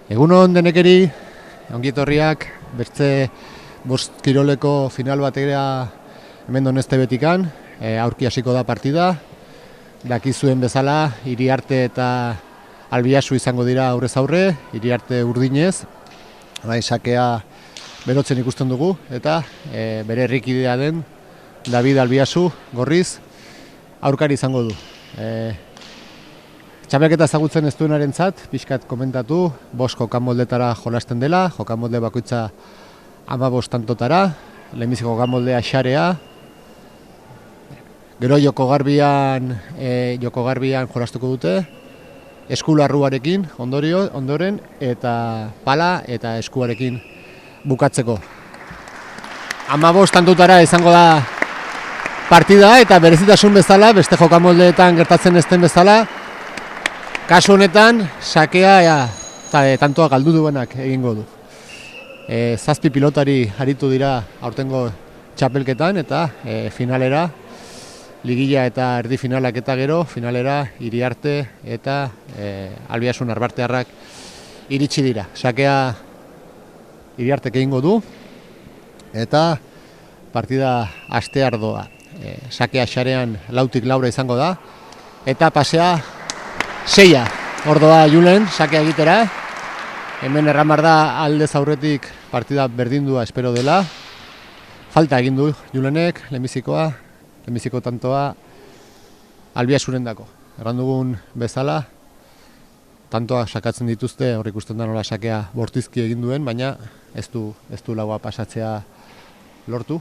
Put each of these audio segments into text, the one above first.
Egunon denekeri, ongietorriak, beste bost kiroleko final batera hemen Donezte betikan, aurki hasiko da partida. Dakizuen bezala, Iriarte eta Albiasu izango dira aurrez aurre, Iriarte urdinez, sakea berotzen ikusten dugu, eta bere herrikidea den David Albiasu gorriz aurkari izango du. Txapelketa ezagutzen ez duenarentzat, pixkat komentatu, 5 jokamoldetara jolasten dela, jokamolde bakoitza 15 tantotara, lehenbiziko jokamoldea xarea, gero joko garbian jolastuko dute, eskularruarekin ondoren, eta pala eta eskuarekin bukatzeko. 15 tantotara izango da partida, eta berezitasun bezala, beste jokamoldeetan gertatzen ez den bezala, kasu honetan, sakea tantoa galdu duenak egingo du. 7 pilotari aritu dira aurtengo txapelketan eta finalera, ligila eta erdi finalak eta gero, finalera Iriarte eta Albiasun arbartearrak iritsi dira. Sakea Iriartek egingo du eta partida astear doa. Sakea xarean 4-4 izango da eta pasea 6 ordoa Julen, sakea egitera. Hemen erramar da aldez aurretik partida berdindua espero dela. Falta egin du Julenek, lehenbiziko tantoa Albiasurendako. Erran dugun bezala, tantoa sakatzen dituzte, hor ikusten da nola sakea bortizki egin duen, baina ez du laua pasatzea lortu.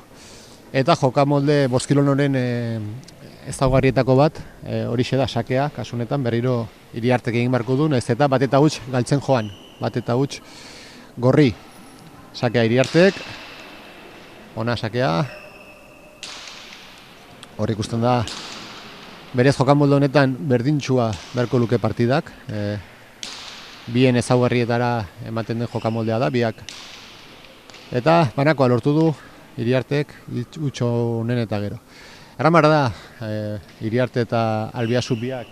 Eta jokamolde 5 kilonoren ezaugarrietako bat, horixe da sakea, kasu honetan berriro Iriartek egin beharko du, ez eta bat eta huts galtzen joan, bat eta huts gorri. Sakea Iriartek, ona sakea, hor ikusten da berez jokamolde honetan berdintxua beharko luke partidak, bien ezaugarrietara ematen den jokamoldea da, biak. Eta banakoa lortu du Iriartek, utxo honen eta gero. Erramar da, Iriarte eta Albiasu biak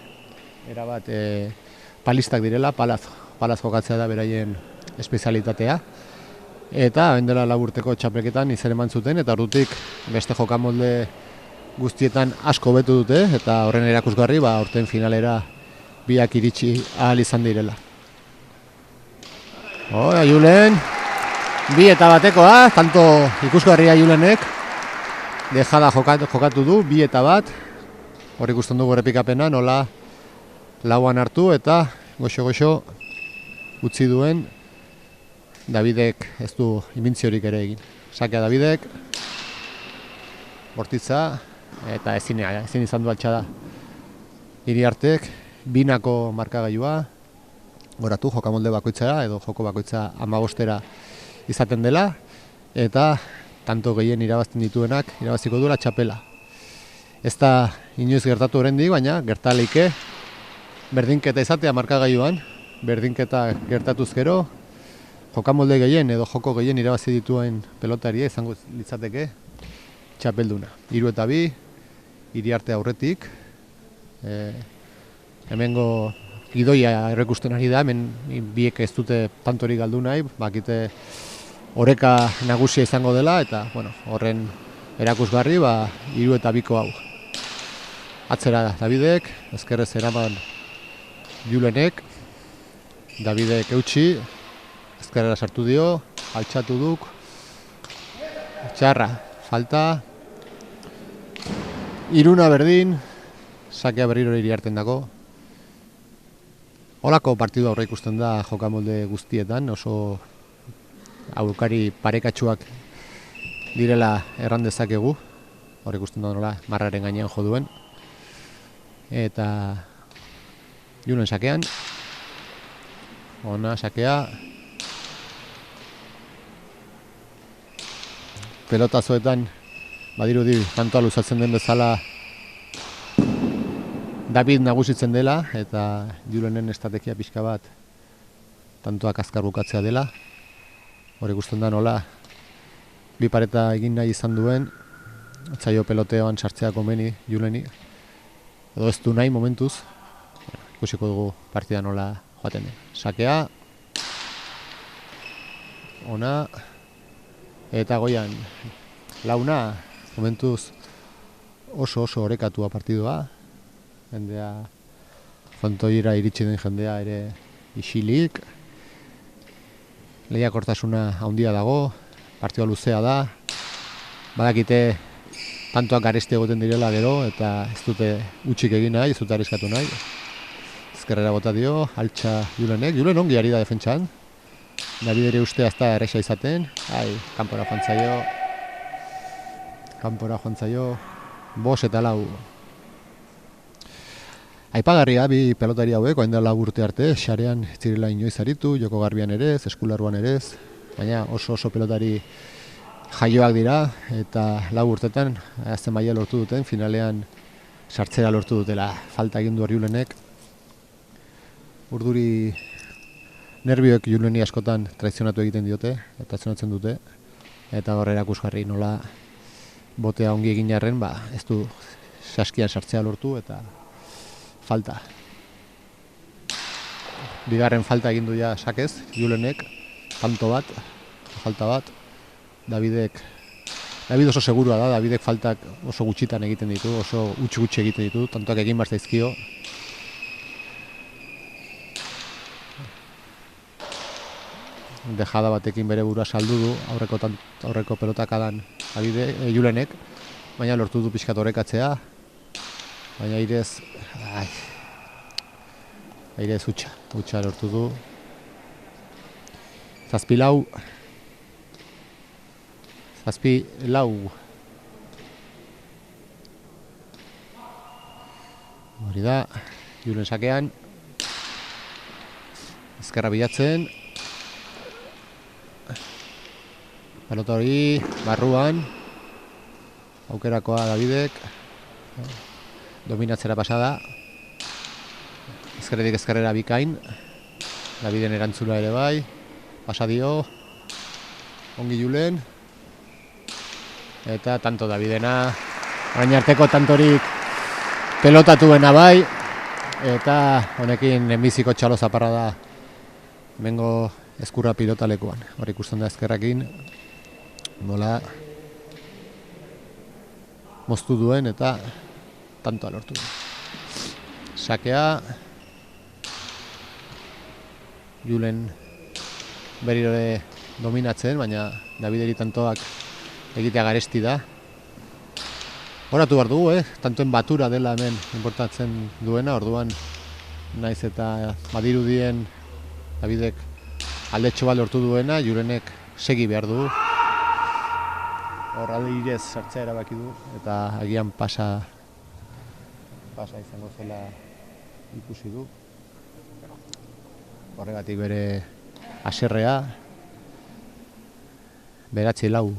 erabat palistak direla, palaz jokatzea da beraien espezialitatea. Eta bendela 4 urteko txapelketan izen eman zuten, eta ordutik beste jokamolde guztietan asko betu dute, eta horren erakusgarri, aurten finalera biak iritsi ahal izan direla. Julen, 2 eta batekoa, tanto ikusgarria Julenek, dejada jokatu du, 2 eta 1, hor ikusten dugu errepikapena, nola lauan hartu eta goxo-goxo utzi duen Davidek ez du imintziorik ere egin. Sakea Davidek, bortitza, eta ezin izan du altxada Iriartek, 2 markagailua, goratu jokamolde bakoitzara edo joko bakoitza 15era izaten dela, eta tanto gehien irabazten dituenak irabaziko duela txapela. Ez da inoiz gertatu oraindik, baina gertaleike berdinketa izatea markagailuan, berdinketa gertatuz gero, jokamolde gehien edo joko gehien irabazi dituen pelotaria izango litzateke txapelduna. 3 eta 2, Iriarte aurretik, hemengo gidoia errekusten ari da, hemen biek ez dute tantorik galdu nahi, bakite oreka nagusia izango dela, eta horren erakusgarri 3 eta 2 hau. Atzera da Davidek, ezkerrez eraman Julenek, Davidek eutxi, ezkerrera sartu dio, altxatu duk, txarra, falta, 3 berdin, sakea berriro Iriarten dago. Holako partidu aurre ikusten da jokamolde guztietan, oso aurkari parekatsuak direla erran dezakegu, hor ikusten da nola marraren gainean jo duen. Eta Julen sakean, ona sakea, pelotazoetan badirudi tantoa luzatzen den bezala David nagusitzen dela, eta Julenen estrategia pixka bat tantoak azkar bukatzea dela. Hor ikusten da nola bi pareta egin nahi izan duen, etzaio peloteoan sartzea komeni Juleni, edo ez du nahi momentuz. Ikusiko dugu partida nola joaten den. Sakea, ona, eta goian launa, momentuz oso orekatua partidua, jendea frontoira iritsi den jendea ere isilik, lehiakortasuna handia dago, partidua luzea da, badakite tantoak garesti egoten direla gero, eta ez dute utxik egin nahi, ez dute arriskatu nahi. Ezkerrera bota dio, altxa Julenek, Julen ongi ari da defentsan. Davidere uste azta erresa izaten, kanpora joan zaio, 5 eta 4. Aipagarria bi pelotari hauek, orain dela 4 urte arte, sarean zirela inoiz aritu, Joko Garbian ere ez, Eskularruan ere ez, baina oso pelotari jaioak dira, eta 4 urtetan azken maila lortu duten, finalean sartzera lortu dutela, falta egin du Julenek. Urduri nerbioek Juleni askotan traizionatu egiten diote, eta traizionatzen dute, eta gaur erakusgarri nola botea ongi egin jarren, ez du saskian sartzea lortu, eta falta. Bigarren falta egin du ja sakez, Julenek, falta bat, David oso segurua da, Davidek faltak oso gutxitan egiten ditu, oso gutxi egiten ditu, tantoak egin behar zaizkio. Dejada batekin bere burua saldu du, aurreko pelotakadan Julenek, baina lortu du pixkat orekatzea, baina airez utxa lortu du. 7-4. Hori da, Julen sakean, ezkerra bilatzen, pelota hori barruan, aukerakoa Davidek, dominatzera pasada, ezkerretik ezkerrera bikain, Daviden erantzula ere bai, pasadio, ongi Julen, eta tanto Davidena, orain arteko tantorik pelotatuena bai, eta honekin enbiziko txalo zaparra da mengo ezkurra pilotalekuan. Hor ikusten da ezkerrakin, nola moztu duen eta tantoa lortu du. Sakea, Julen berriro dominatzen, baina Davideri tantoak egitea garesti da. Horatu behar dugu, tantoen batura dela hemen importatzen duena, orduan naiz eta badirudien Davidek aldetxo bat lortu duena, Julenek segi behar du. Hor aldirez sartzea erabaki du, eta agian pasa izango zela ikusi du. Horregatik bere haserrea, 9-4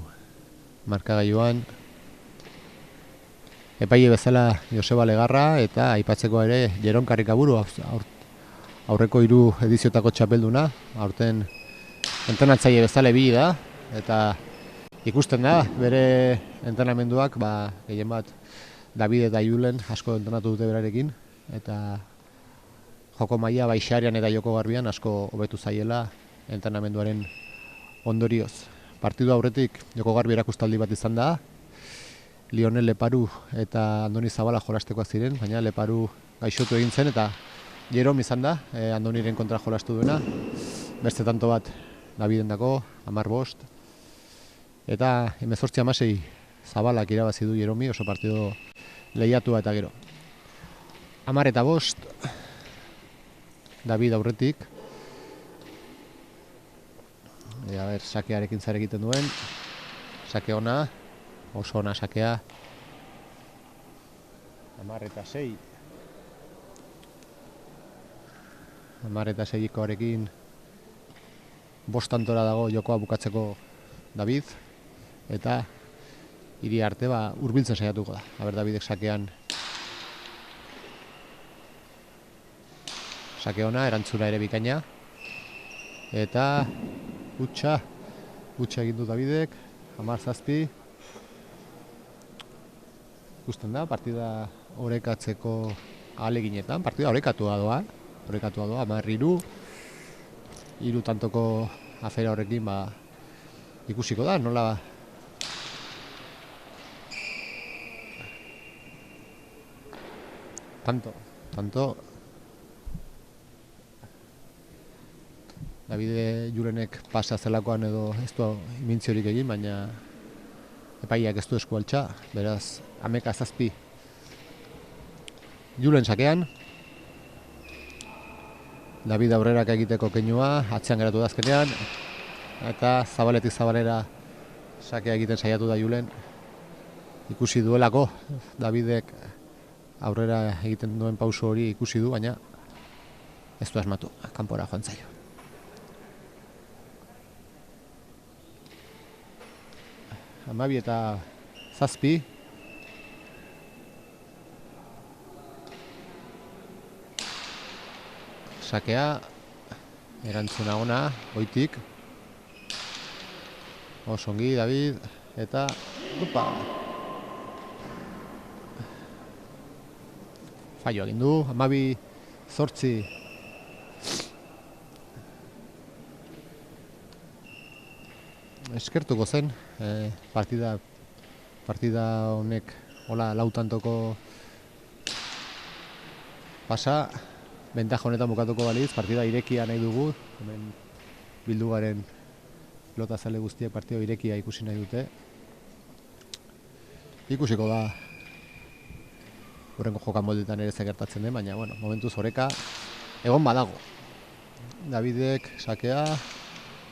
markagailuan. Epaile bezala Joseba Legarra eta aipatzeko ere Jeron Karikaburu, aurreko 3 ediziotako txapelduna, aurten entrenatzaile bezala ibili da, eta ikusten da bere entrenamenduak, gehien bat David eta Julen asko entrenatu dute berarekin, eta joko maila bai sarean eta Joko Garbian asko hobetu zaiela entrenamenduaren ondorioz. Partidu aurretik Joko Garbi erakustaldi bat izan da, Lionel Leparu eta Andoni Zabala jolastekoak ziren, baina Leparu gaixotu egin zen eta Jerom izan da, Andoniren kontra jolastu duena, beste tanto bat Davidendako, 10-5, eta 18-16 Zabalak irabazi du Jeromi, oso partido lehiatua eta gero. 10-5, David aurretik, sakearekin zer egiten duen, sake ona, oso ona sakea, 10-6. 10-6koarekin 5 tantora dago jokoa bukatzeko David, eta hiri arte hurbiltzen saiatuko da. Davidek sakean sake ona, erantzuna ere bikaina, eta utxa egin du Davidek, 10-7. Ikusten da, partida orekatzeko ahaleginetan, partida orekatua doa, 10-3, 3 tantoko afera horrekin ikusiko da, nola tanto Davide Julenek pasa zelakoan edo ez du imintziorik egin, baina epaiak ez du esku altxa, beraz 11-7 Julen sakean. David aurrerak egiteko keinua, atzean geratu da azkenean, eta zabaletik zabalera sakea egiten saiatu da Julen. Ikusi duelako, Davidek aurrera egiten duen pauso hori ikusi du, baina ez du asmatu, kanpora joan zaio. Hamabi eta 7. Sakea, erantzuna ona, goitik. Osongi, David, eta upa! Fallo egin du, 12-8. Eskertuko zen, partida honek hola lautantoko pasa, bentaja honetan bukatuko baliz, partida irekia nahi dugu, hemen bildu garen pilotazale guztiek partida irekia ikusi nahi dute. Ikusiko da hurrengo jokamoldetan ere ze gertatzen den, baina bueno, momentuz oreka egon badago. Davidek sakea,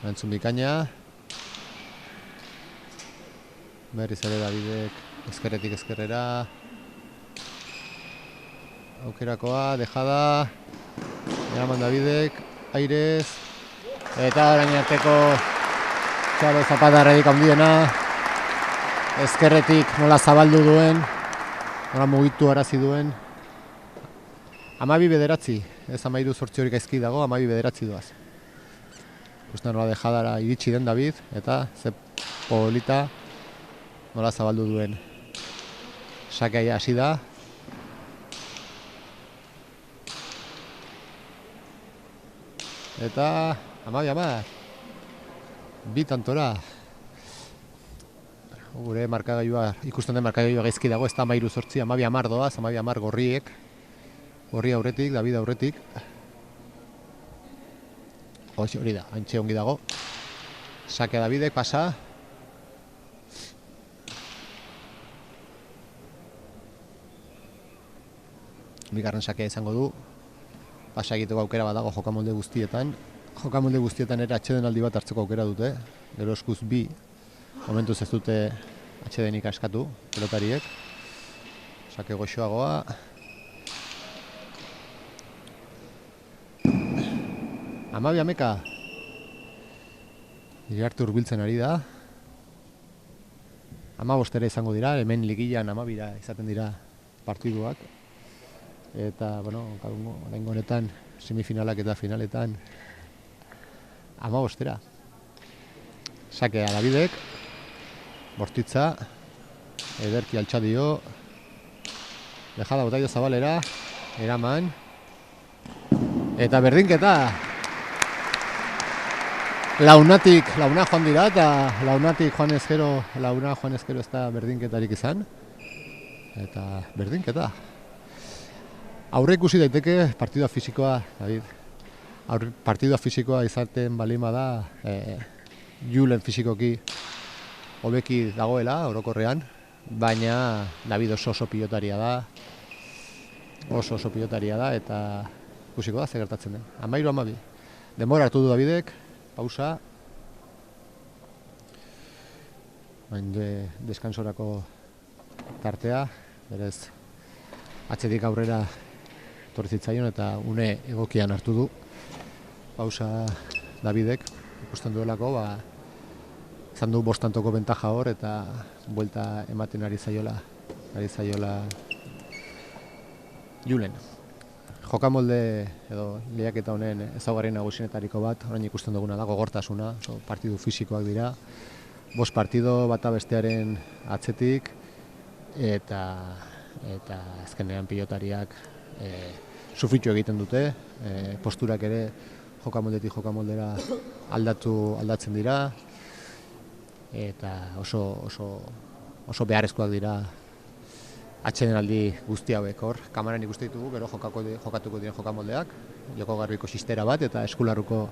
erantzun bikaina. Berriz ere Davidek ezkerretik ezkerrera. Aukerakoa, dejada. Eraman Davidek, airez. Eta orain arteko Txalo Zapatarredik handiena. Ezkerretik nola zabaldu duen, nola mugitu arazi duen. 12-9, ez 13-8 hori gaizki dago, 12-9 doaz. Ikusten nola dejadara iritsi den David, eta ze polita nola zabaldu duen. Sakea hasi da. Eta 12-10. 2 tantora. Gure markagailua, ikusten den markagailua gaizki dago, ez da 13-8, 12-10 doaz, 12-10 gorriek. Gorri aurretik, David aurretik. Hori da, haintxe ongi dago. Sakea Davidek, pasa. Bigarren sakea izango du. Pasa egiteko aukera bat dago jokamolde guztietan. Jokamolde guztietan ere atsedenaldi bat hartzeko aukera dute. Gero eskuz 2 momentuz ez dute atsedenik askatu, pelotariek. Sake goxoagoa. Amabi ameka. Iriarte hurbiltzen ari da. 15 izango dira, hemen ligilan 12 izaten dira partiduak. Eta, bueno, orain honetan semifinalak eta finaletan 15. Sakea Davidek, bortitza, ederki altxa dio, dejada botaio zabalera, eraman, eta berdinketa. Launa joan dira, eta launatik joan ezkero ez da berdinketarik izan. Eta berdinketa. Aurre ikusi daiteke partidua fisikoa, David. Partidua fisikoa izaten balima da, Julen fisikoki hobeki dagoela, orokorrean, baina David oso pilotaria da. Oso pilotaria da, eta ikusiko da, ze gertatzen den. 13-12. Denbora hartu du Davidek, pausa. Deskansorako tartea, berez atzetik aurrera torzitzaion eta une egokian hartu du. Pausa Davidek, ikusten duelako, izan du 5 tantoko bentaja hor eta buelta ematen ari zaiola Julen. Jokamolde edo lehiaketa honen ezaugarri nagusienetariko bat, orain ikusten duguna da gogortasuna, partidu fisikoak dira. 5 partido bata bestearen atzetik eta azkenean pilotariak sufritu egiten dute, posturak ere jokamoldetik jokamoldera aldatzen dira. eta oso beharrezkoak dira atsedenaldi guzti hauek hor. Kamaran ikusten ditugu, gero jokatuko diren jokamoldeak, Joko Garbiko xistera bat eta eskularruko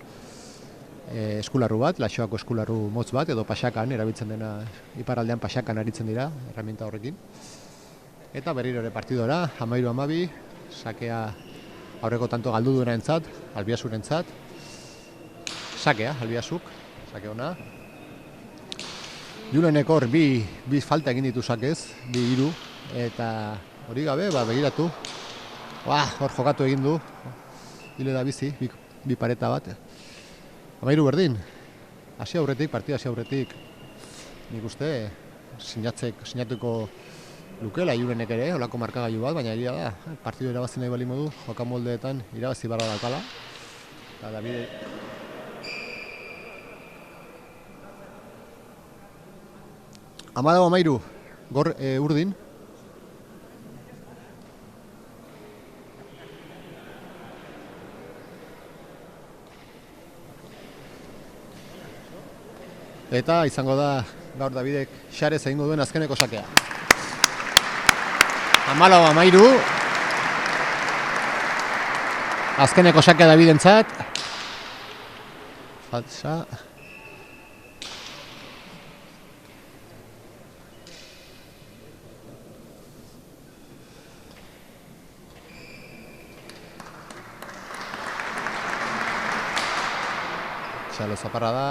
eskularru bat, Laxoako eskularru motz bat, edo pasakan, erabiltzen dena iparraldean pasakan aritzen dira, herramienta horrekin. Eta berriro ere partidora, 13-12, sakea aurreko tanto galdu duenarentzat, Albiasurentzat. Sakea, Albiasuk, sake ona. Julenek hor bi falta egin ditu sakez, 2-3, eta hori gabe, begiratu. Hor jokatu egin du, hile da bizi, bi pareta bat. 13 berdin, partida hasi aurretik, nik uste sinatuko lukela Julenek ere, holako markagailu bat, baina egia da, partidu irabazi nahi bali modu, jokamoldeetan irabazi barra daukala. Eta Davide... Amadago 13, gor urdin. Eta izango da gaur Davidek Xarez egingo duen azkeneko sakea. 14-13. Azkeneko sakea Davidentzat. Falsa. Xalo zaparra da.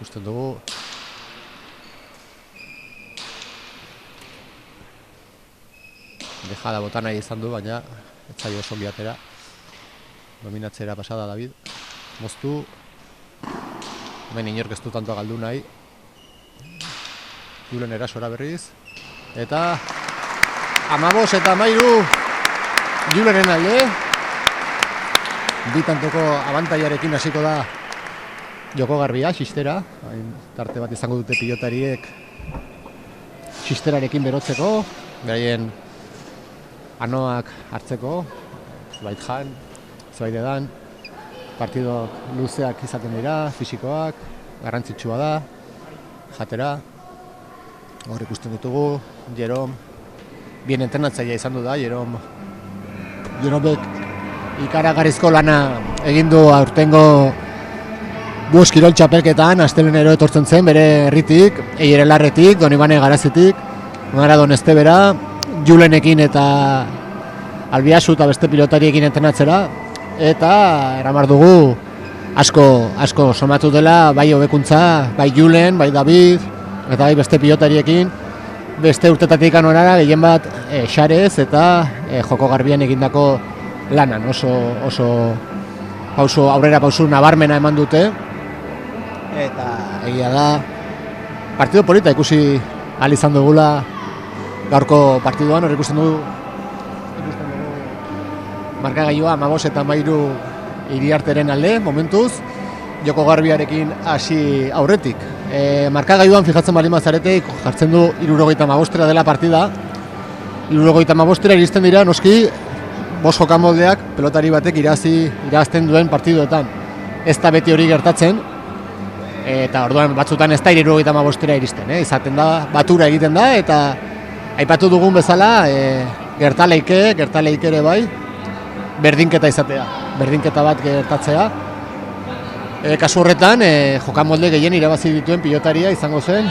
Ikusten dugu. Dejada bota nahi izan du, baina ez zaio oso biatera. Dominatzera pasada David. Moztu. Hemen inork ez du tanto galdu nahi. Julen erasora berriz. Eta 15 eta 13. Julenen alde. Bi tantoko abantaiarekin hasiko da Joko Garbia, xistera. Tarte bat izango dute pilotariek xisterarekin berotzeko. Beraien anoak hartzeko. Zubait jan, zubait edan. Partidok luzeak izaten dira, fisikoak. Garrantzitsua da. Jatera. Hor ikusten ditugu. Jerom. Bien entrenatzailea izan du da, Jeromek ikaragarrizko lana egin du aurtengo Bus kirol txapelketan, astelenero etortzen zen bere herritik, Eiere Larretik, Donibane Garazitik, Maradon Estebera, Julenekin eta Albiasu eta beste pilotariekin entrenatzera, eta eramar dugu asko somatu dela, bai hobekuntza, bai Julen, bai David, eta bai beste pilotariekin, beste urtetatik anorara gehien bat Xarez eta Joko Garbian egindako lanan, oso aurrera pausu nabarmena eman dute, eta egia da partido polita ikusi ahal izan dugula gaurko partiduan. Hor ikusten dugu markagailua 15 eta 13 Iriarteren alde momentuz, Joko Garbiarekin hasi aurretik. Markagailuan fijatzen bali mazarete jartzen du 75 dela partida. 75 iristen dira noski 5 jokamoldeak pelotari batek irazten duen partiduetan. Ez da beti hori gertatzen, eta orduan batzutan ez da 75 iristen, izaten da, batura egiten da, eta aipatu dugun bezala gertaleik ere bai, berdinketa izatea, berdinketa bat gertatzea. Kasu horretan, jokamolde gehien irabazi dituen pilotaria izango zen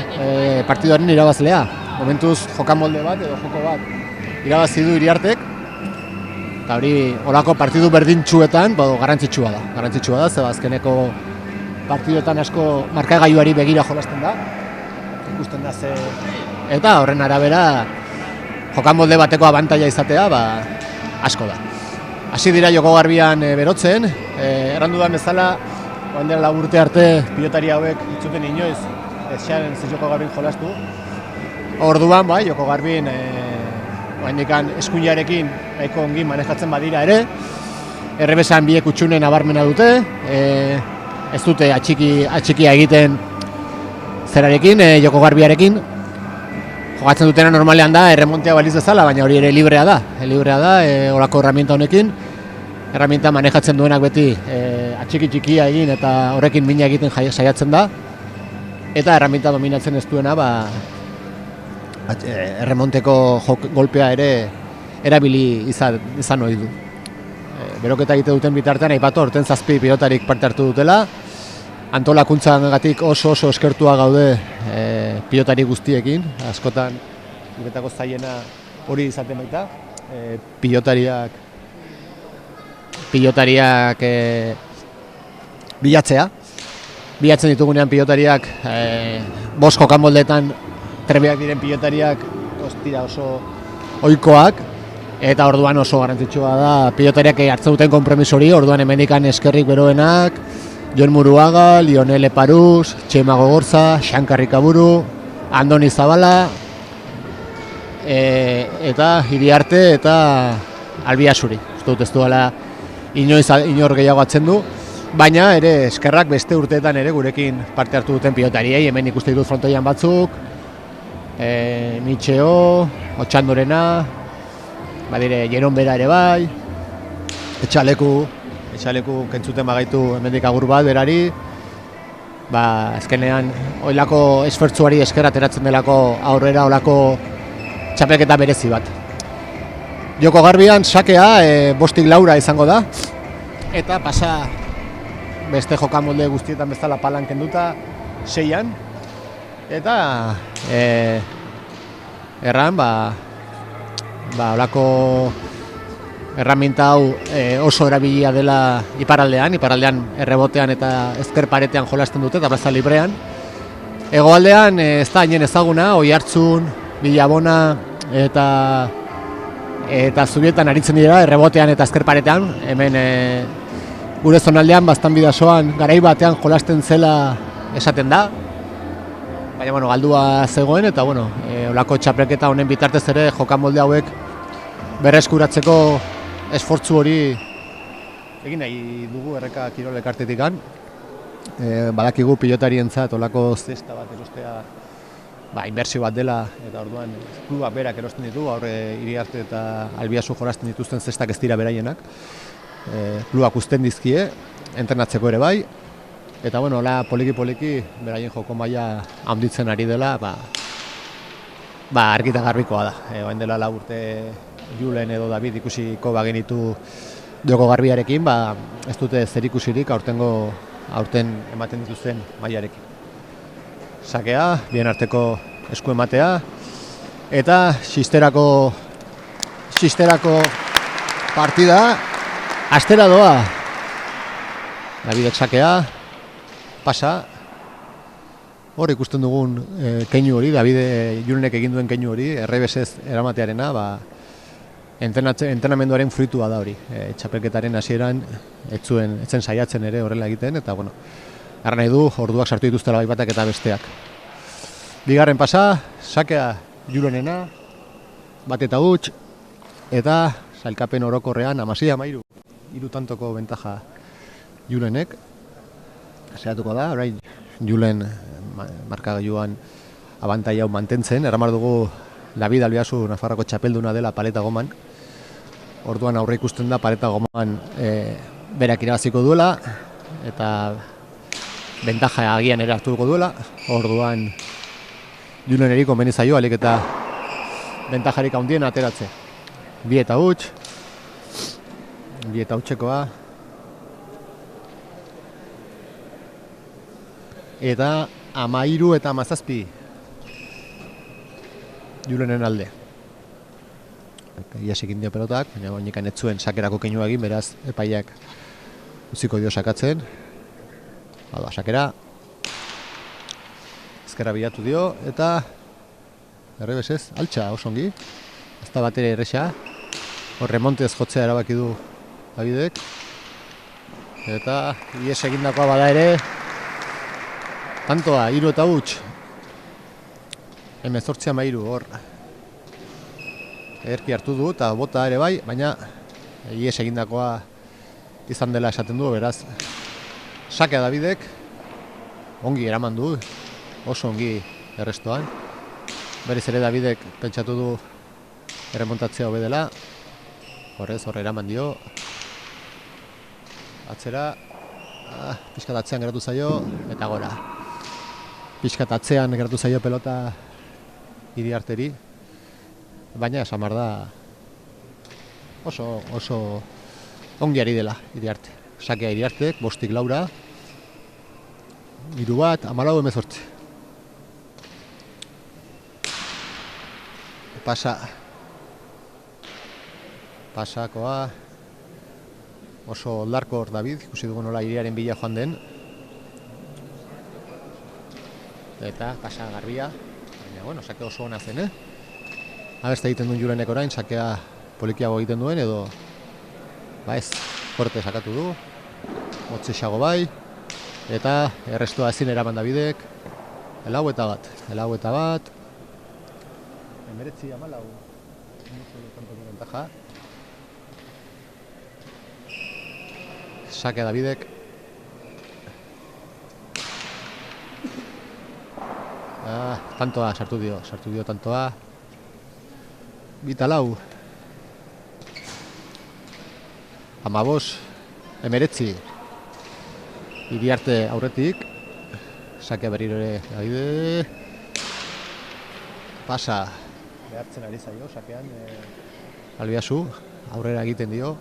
partiduaren irabazlea. Momentuz jokamolde bat edo joko bat irabazi du Iriartek, eta hori olako partidu berdintsuetan garrantzitsua da, ze azkeneko partiduetan asko markagailuari begira jolasten da, ikusten da ze, eta horren arabera jokamolde bateko abantaila izatea asko da. Hasi dira Joko Garbian berotzen, errandudan bezala, oain dela urte arte pilotari hauek itzuten inoiz Xaren Joko Garbin jolastu. Orduan, Joko Garbin oaindikan eskuinarekin nahiko ongi manejatzen badira ere, errebesan biek utxunen nabarmena dute, ez dute atxikia egiten zerarekin, Joko Garbiarekin. Jogatzen dutena normalean da erremontea baliz bezala, baina hori ere librea da, olako herramienta honekin. erraminta manejatzen duenak beti atxiki-txikia egin eta horrekin mina egiten saiatzen da. Eta erraminta dominatzen ez duena, erremonteko golpea ere erabili izan ohi du. Beroketa egite duten bitartean, aipatu aurten 7 pilotarik parte hartu dutela. Antolakuntzagatik oso eskertua gaude pilotari guztiekin, askotan guretako zaiena hori izaten baita. Pilotariak bilatzen ditugunean pilotariak 5 jokamoldeetan trebeak diren pilotariak oso ohikoak, eta orduan oso garrantzitsua da pilotariak hartzen duten konpromiso hori. Orduan hemendikan eskerrik beroenak Jon Muruaga, Lionel Eparuz, Txema Gogorza, Xankar Ikaburu, Andoni Zabala, eta Iriarte eta Albiasuri. Uste dut ez duela inor gehiago atzen du, baina ere eskerrak beste urteetan ere gurekin parte hartu duten pilotariei. Hemen ikuste ditut frontoian batzuk, Mitxeo, Otxandorena, badire Jeron Bera ere bai, Etxaleku kentzuten bagaitu hemendik agur bat berari. Azkenean oilako esfortzuari esker ateratzen delako aurrera olako txapelketa berezi bat. Joko garbian sakea 5-4 izango da, eta pasa beste jokamolde guztietan bezala palan kenduta 6an, eta erran olako erraminta hau oso erabilia dela iparraldean errebotean eta ezker paretean jolasten dute, eta plaza librean. Hegoaldean ez da hainen ezaguna, Oiartzun, Bilabona eta Zubietan aritzen dira errebotean eta ezker paretean. Hemen gure zonaldean bastan bidasoan garai batean jolasten zela esaten da, baina galdua zegoen, eta olako txapelketa honen bitartez ere jokamolde hauek berreskuratzeko esfortzu hori egin nahi dugu Erreka Kirol Elkartetikan. Badakigu pilotarientzat olako zesta bat erostea inbertsio bat dela, eta orduan klubak berak erosten ditu, Iriarte eta Albiasu jolasten dituzten zestak ez dira beraienak. Klubak uzten dizkie, entrenatzeko ere bai, eta hola poliki beraien joko maila handitzen ari dela, argita garbikoa da. Orain dela 4 urte Julen edo David ikusiko bagenitu Joko Garbiarekin, ez dute zerikusirik aurten ematen dituzten mailarekin. Sakea, bien arteko esku ematea, eta xisterako partida astera doa. Davidek sakea, pasa, hor ikusten dugun keinu hori, Davide Julenek egin duen keinu hori, errebesez eramatearena, entrenamenduaren fruitua da hori. Txapelketaren hasieran etzen saiatzen ere horrela egiten, eta arra nahi du orduak sartu dituztela bai batak eta besteak. Bigarren pasa, sakea Julenena, 1-3, eta sailkapen orokorrean 16-13, 3 tantoko bentaja Julenek. Saiatuko da, orain Julen markagailuan abantaila hau mantentzen. Erramar dugu David Albiasu Nafarroko txapelduna dela paleta goman. Orduan aurre ikusten da paleta goman berak irabaziko duela, eta bentaja agian ere hartuko duela. Orduan Juleneri komeni zaio alik eta bentajarik handien ateratze. 2-3, 2-3koa. Eta 13 eta 17 Julenen alde. Iaz egin dio pelotak, baina oinekan ez zuen sakerako keinua egin, beraz epaiak utziko dio sakatzen. Sakera ezkerra bilatu dio, eta errebesez, altxa oso ongi. Ez da batere erresa. Hor remontez jotzea erabaki du Davidek. Eta iaz egindakoa bada ere, tantoa, 3-3. 18-13 hor. Erki hartu du eta bota ere bai, baina ies egindakoa izan dela esaten du, beraz. Sakea Davidek, ongi eraman du, oso ongi errestoan. Berriz ere Davidek pentsatu du erremontatzea hobe dela. Horrez, horre eraman dio. atzera, pixkat atzean geratu zaio, eta gora. Pixkat atzean geratu zaio pelota Iriarteri, baina esan behar da oso ongi ari dela Iriarte. Sakea Iriartek, 5-4, 3-1, 14-18. Pasakoa oso oldarkor David, ikusi dugu nola Iriaren bila joan den. Eta pasa garbia, baina bueno, sake oso ona zen, Abeste egiten duen Julenek orain, sakea polikiago egiten duen edo ez, forte sakatu du. Motzexago bai, eta errestua ezin eraman Davidek. Elau eta bat. 19-14. Sakea Davidek. Tantoa sartu dio tantoa. 24. 15-19. Iriarte aurretik. Sakea berriro ere Davide. Pasa. Behartzen ari zaio, sakean. Albiazu, aurrera egiten dio.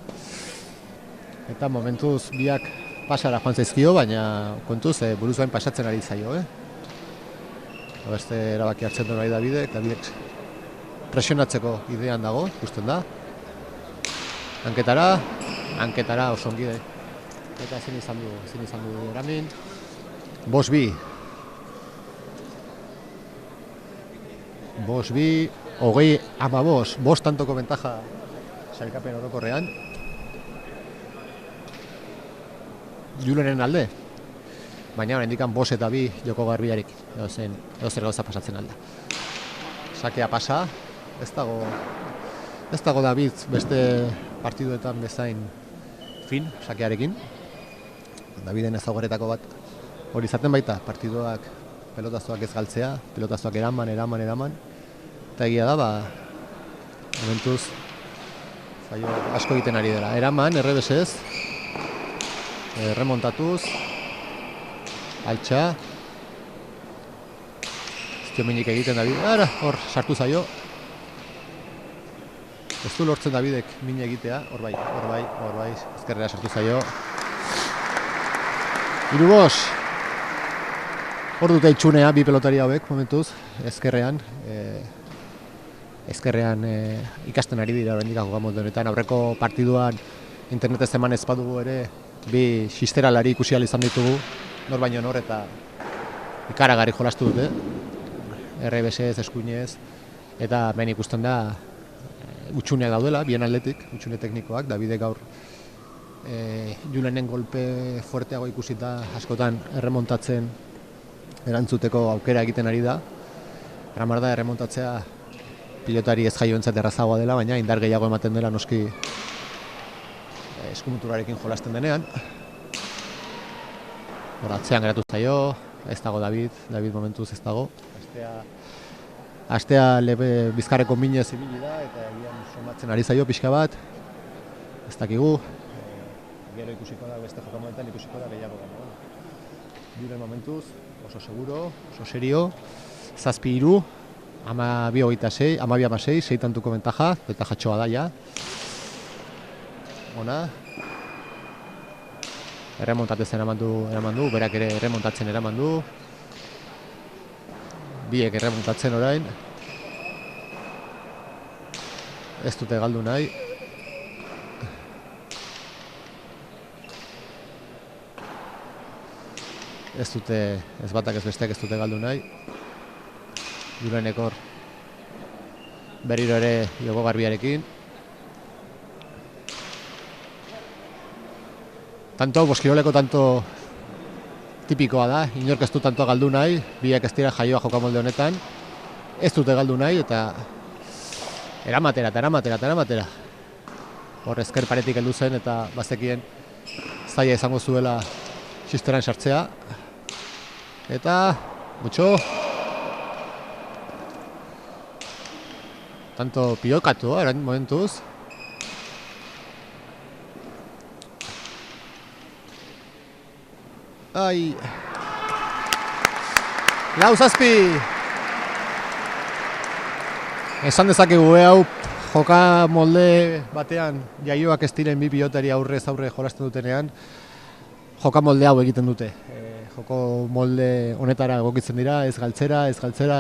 Eta momentuz biak pasara joan zaizkio, baina kontuz buruzain pasatzen ari zaio, Beste erabaki hartzen duen bai Davidek presionatzeko idean dago, ikusten da. Hanketara oso ongi eta ezin izan du eramin. 5-2. 5-2, 20-15, 5 tantoko bentaja sailkapen orokorrean. Julenen alde. Baina oraindik 5 eta 2 joko garbiarik. Edo zer gauza pasatzen alda. Sakea pasa, ez dago David beste partiduetan bezain fin sakearekin. Daviden ezaugarrietako bat hori izaten baita, partiduak pelotazoak ez galtzea, pelotazoak eraman. Eta egia da, momentuz zaio asko egiten ari dela. Eraman, errebesez, remontatuz, altxa, minik egiten David, hor sartu zaio. Ez du lortzen Davidek min egitea, hor bai, ezkerrera sartu zaio. 3-5. Hor dute itxunea bi pelotari hauek momentuz, ezkerrean ikasten ari dira oraindik jokamolde honetan. Aurreko partiduan internetez eman ez badugu ere bi xisteralari ikusi ahal izan ditugu, nor baino nor eta ikaragarri jolastu dute. RBSez, eskuinez, eta hemen ikusten da utxuneak daudela, bien atletik, utxune teknikoak. Davide gaur Julenen golpe fuerteago ikusita askotan erremontatzen erantzuteko aukera egiten ari da. Eramar da erremontatzea pilotari ez jaioentzat errazagoa dela, baina indar gehiago ematen dela noski eskumuturarekin jolasten denean. Atzean geratu zaio, ez dago David momentuz ez dago. Astea Bizkarreko minez ibili da eta egian somatzen ari zaio pixka bat. Ez dakigu. Gero ikusiko da, beste jokamonetan ikusiko da gehiago da. Julen momentuz, oso seguro, oso serio. 7-3, 12-16, 6 tantuko bentaja txoa da ja. Ona. Erremontatzen eraman du, berak ere erremontatzen eraman du. Biek erremontatzen orain. Ez dute galdu nahi. Ez batak ez besteak ez dute galdu nahi. Julenek hor berriro ere joko garbiarekin. Boskiroleko tanto tipikoa da, inork ez du tantoa galdu nahi, biak ez dira jaioa jokamolde honetan, ez dute galdu nahi eta eramatera. Hor ezker paretik heldu zen eta bazekien zaila izango zuela xisteran sartzea. Eta, mutxo, tanto pilokatu, orain momentuz. Ai. Lau zazpi. Esan dezakegu hau joka molde batean jaioak ez diren bi pilotari aurrez aurre jolasten dutenean joka molde hau egiten dute. Joko molde honetara egokitzen dira, ez galtzera,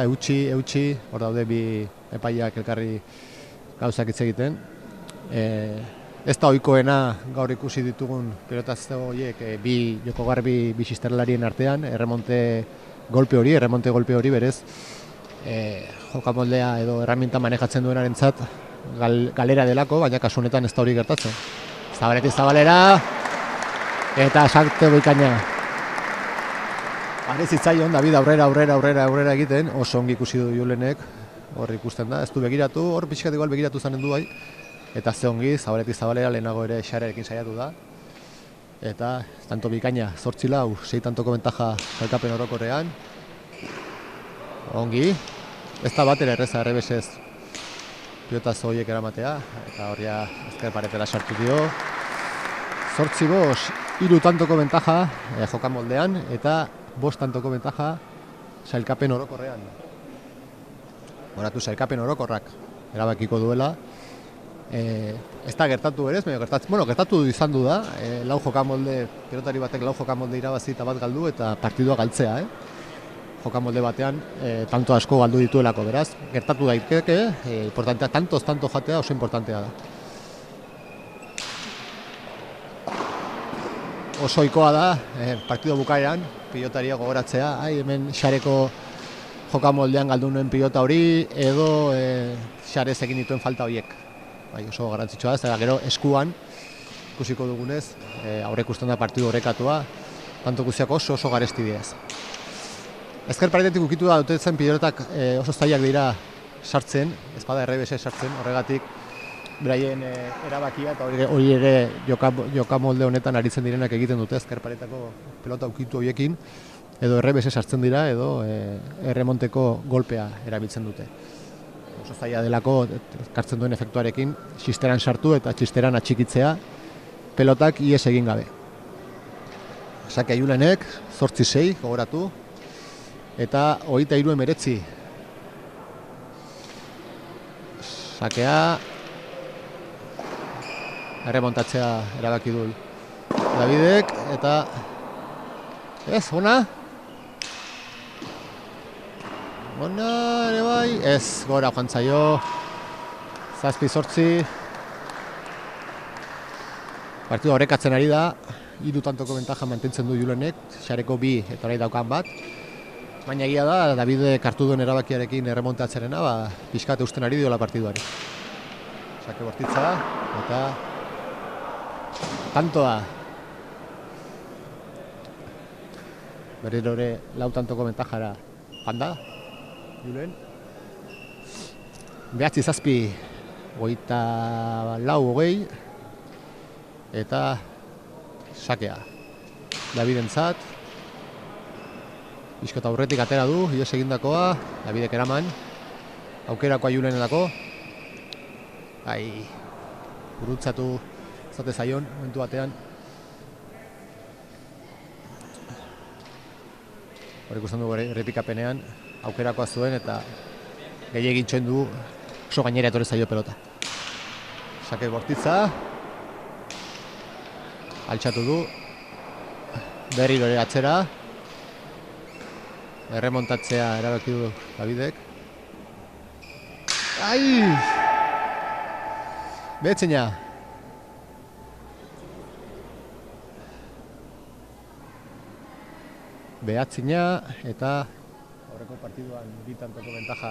eutxi, hor daude bi epaiak elkarri gauzak hitz egiten. Ez da ohikoena gaur ikusi ditugun pilotazio horiek bi Joko Garbi bi sisterlarien artean, erremonte golpe hori berez joka moldea edo erraminta manejatzen duenarentzat galera delako, baina kasu honetan ez da hori gertatzen. Zabaletik zabalera eta sakte goikaina. Are zitzaion David aurrera egiten, oso ongi ikusi du Julenek, hor ikusten da, ez du begiratu, hor pixkat igual begiratu zanen du bai, eta ze ongi, zabaletik zabalera lehenago ere xarerekin saiatu da, eta tanto bikaina, 8-4, 6 tantoko bentaja sailkapen orokorrean, ongi, ez da batera erreza errebesez pilotazo horiek eramatea, eta horria ezker paretera sartu dio, 8-5, 3 tantoko bentaja joka moldean, eta 5 tantoko bentaja sailkapen orokorrean. Horatu sailkapen orokorrak erabakiko duela. Ez da gertatu berez, gertatu izan du da, pilotari batek lau jokamolde irabazi eta bat galdu eta partidua galtzea. Jokamolde batean tanto asko galdu dituelako, beraz, gertatu daiteke, importantea, tanto jatea oso importantea da. Oso ohikoa da, partido bukaeran, pilotaria gogoratzea, hemen xareko jokamoldean galdu nuen pilota hori, edo xarez egin dituen falta horiek. Oso garrantzitsua da, gero eskuan, ikusiko dugunez, aurre ikusten da partidu horrekatua, tanto guztiak oso garesti diaz. Ezker paretetik ukitu da dutetzen pilotak oso zailak dira sartzen, ez bada errebese sartzen, horregatik beraien erabakia eta hori ere jokamolde honetan aritzen direnak egiten dute ezker paretako pelota ukitu horiekin, edo errebese sartzen dira, edo erremonteko golpea erabiltzen dute. Oso zaila delako, kartzen duen efektuarekin, txisteran sartu eta txisteran atxikitzea pelotak ihes egin gabe. Sake Julenek, 8-6, gogoratu, eta 23-19. Sakea erremontatzea erabaki du Davidek, eta ez, ona ere bai, ez, gora joan zaio, 7-8, partidu horrekatzen ari da, 3 tantoko bentaja mantentzen du Julenek, xareko 2 eta nahi daukan bat, baina egia da, Davidek hartu duen erabakiarekin erremontatzerena, pixkat eusten ari diola partiduari. Sake bortitza, eta tantoa. Berriro ere 4 tantoko bentajara janda, Julen. 9-7, 24-20, eta sakea. Davidentzat, bizkot aurretik atera du, ihes egindakoa, Davidek eraman, aukerakoa Julenelako. Gurutzatu zate zaion, momentu batean. Hor ikusten dugu errepikapenean, aukerakoa zuen eta gehiagin txoen du oso gainera etorri zaio pelota. Sake bortitza, altxatu du, berriro ere atzera, erremontatzea erabaki du Davidek. Behetzina! Behatzina eta horreko partiduan 2 tantoko bentaja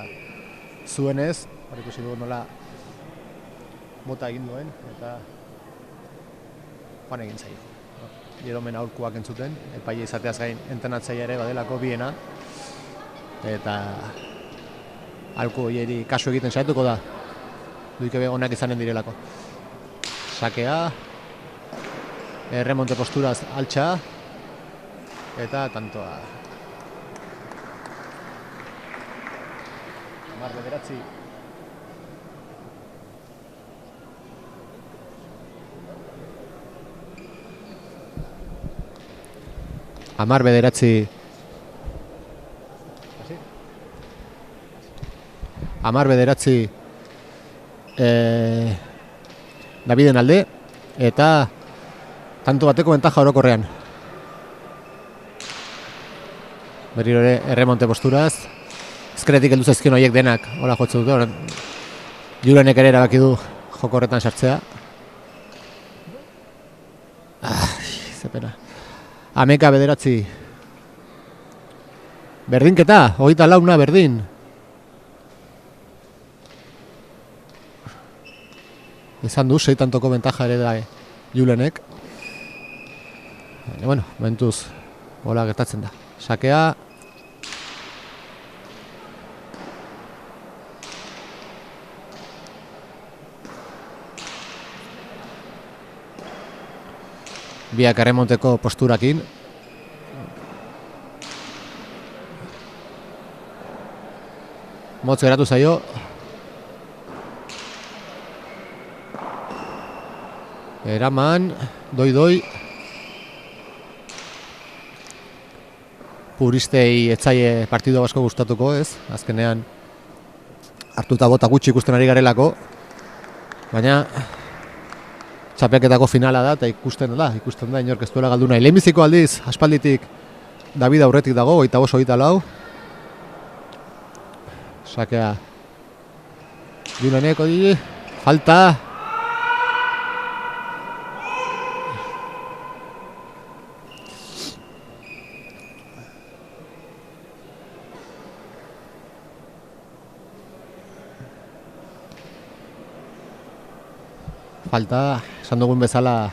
zuenez, hor ikusi dugu nola mota egin duen eta joan egin zaio. Jeromen aurkuak entzuten, epaile izateaz gain entrenatzaile ere badelako biena eta aurku horieri kasu egiten saiatuko da, duike begonak izanen direlako. Sakea, erremonte posturaz altxa, eta tantoa. 10-9. 10-9 Daviden alde, eta tanto bateko bentaja orokorrean. Berriro ere erremonte posturaz, ezkeretik heldu zaizkion horiek denak hola jotzen dute. Julenek ere erabaki du joko horretan sartzea. Ze pena. 11-9. Berdinketa, 24 berdin. Izan du, 6 tantoko bentaja ere da Julenek. Bueno, mentuz, hola gertatzen da. Sakea. Biak erremonteko posturakin. Motz geratu zaio. Eraman, doi. Puristei etzaie partidu asko gustatuko, ez? Azkenean hartuta bota gutxi ikusten ari garelako. Baina txapelketako finala da eta ikusten da inork ez duela galdu nahi. Lehenbiziko aldiz, aspalditik David aurretik dago, 25-24. Sakea Julenek hori, falta. Falta, esan dugun bezala,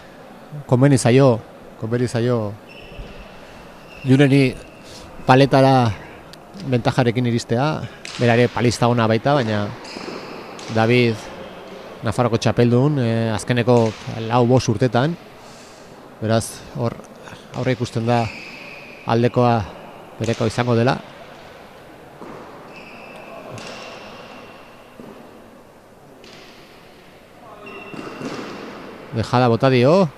konbeni zaio Juleni paletara bentajarekin iristea, berare palista ona baita, baina David Nafarroko txapeldun, azkeneko 4-5 urtetan, beraz, hor aurre ikusten da aldekoa bereko izango dela. Dejada bota dio.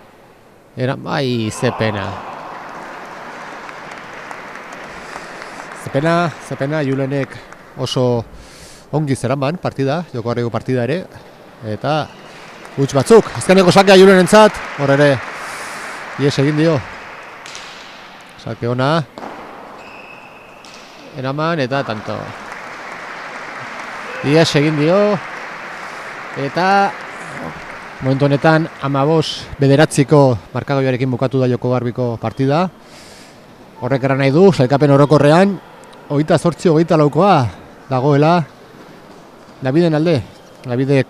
Bai, ze pena. Ze pena, Julenek oso ongi zeraman partida, joko harriko partida ere. Eta huts batzuk, azkeneko sakea Julenentzat, hor ere ies egin dio. Sake ona. Eraman eta tanto. Ies egin dio. Eta momentu honetan 15-9 markagoiarekin bukatu da Joko Garbiko partida. Horrek eran nahi du, sailkapen orokorrean 28-24 dagoela Daviden alde. Davidek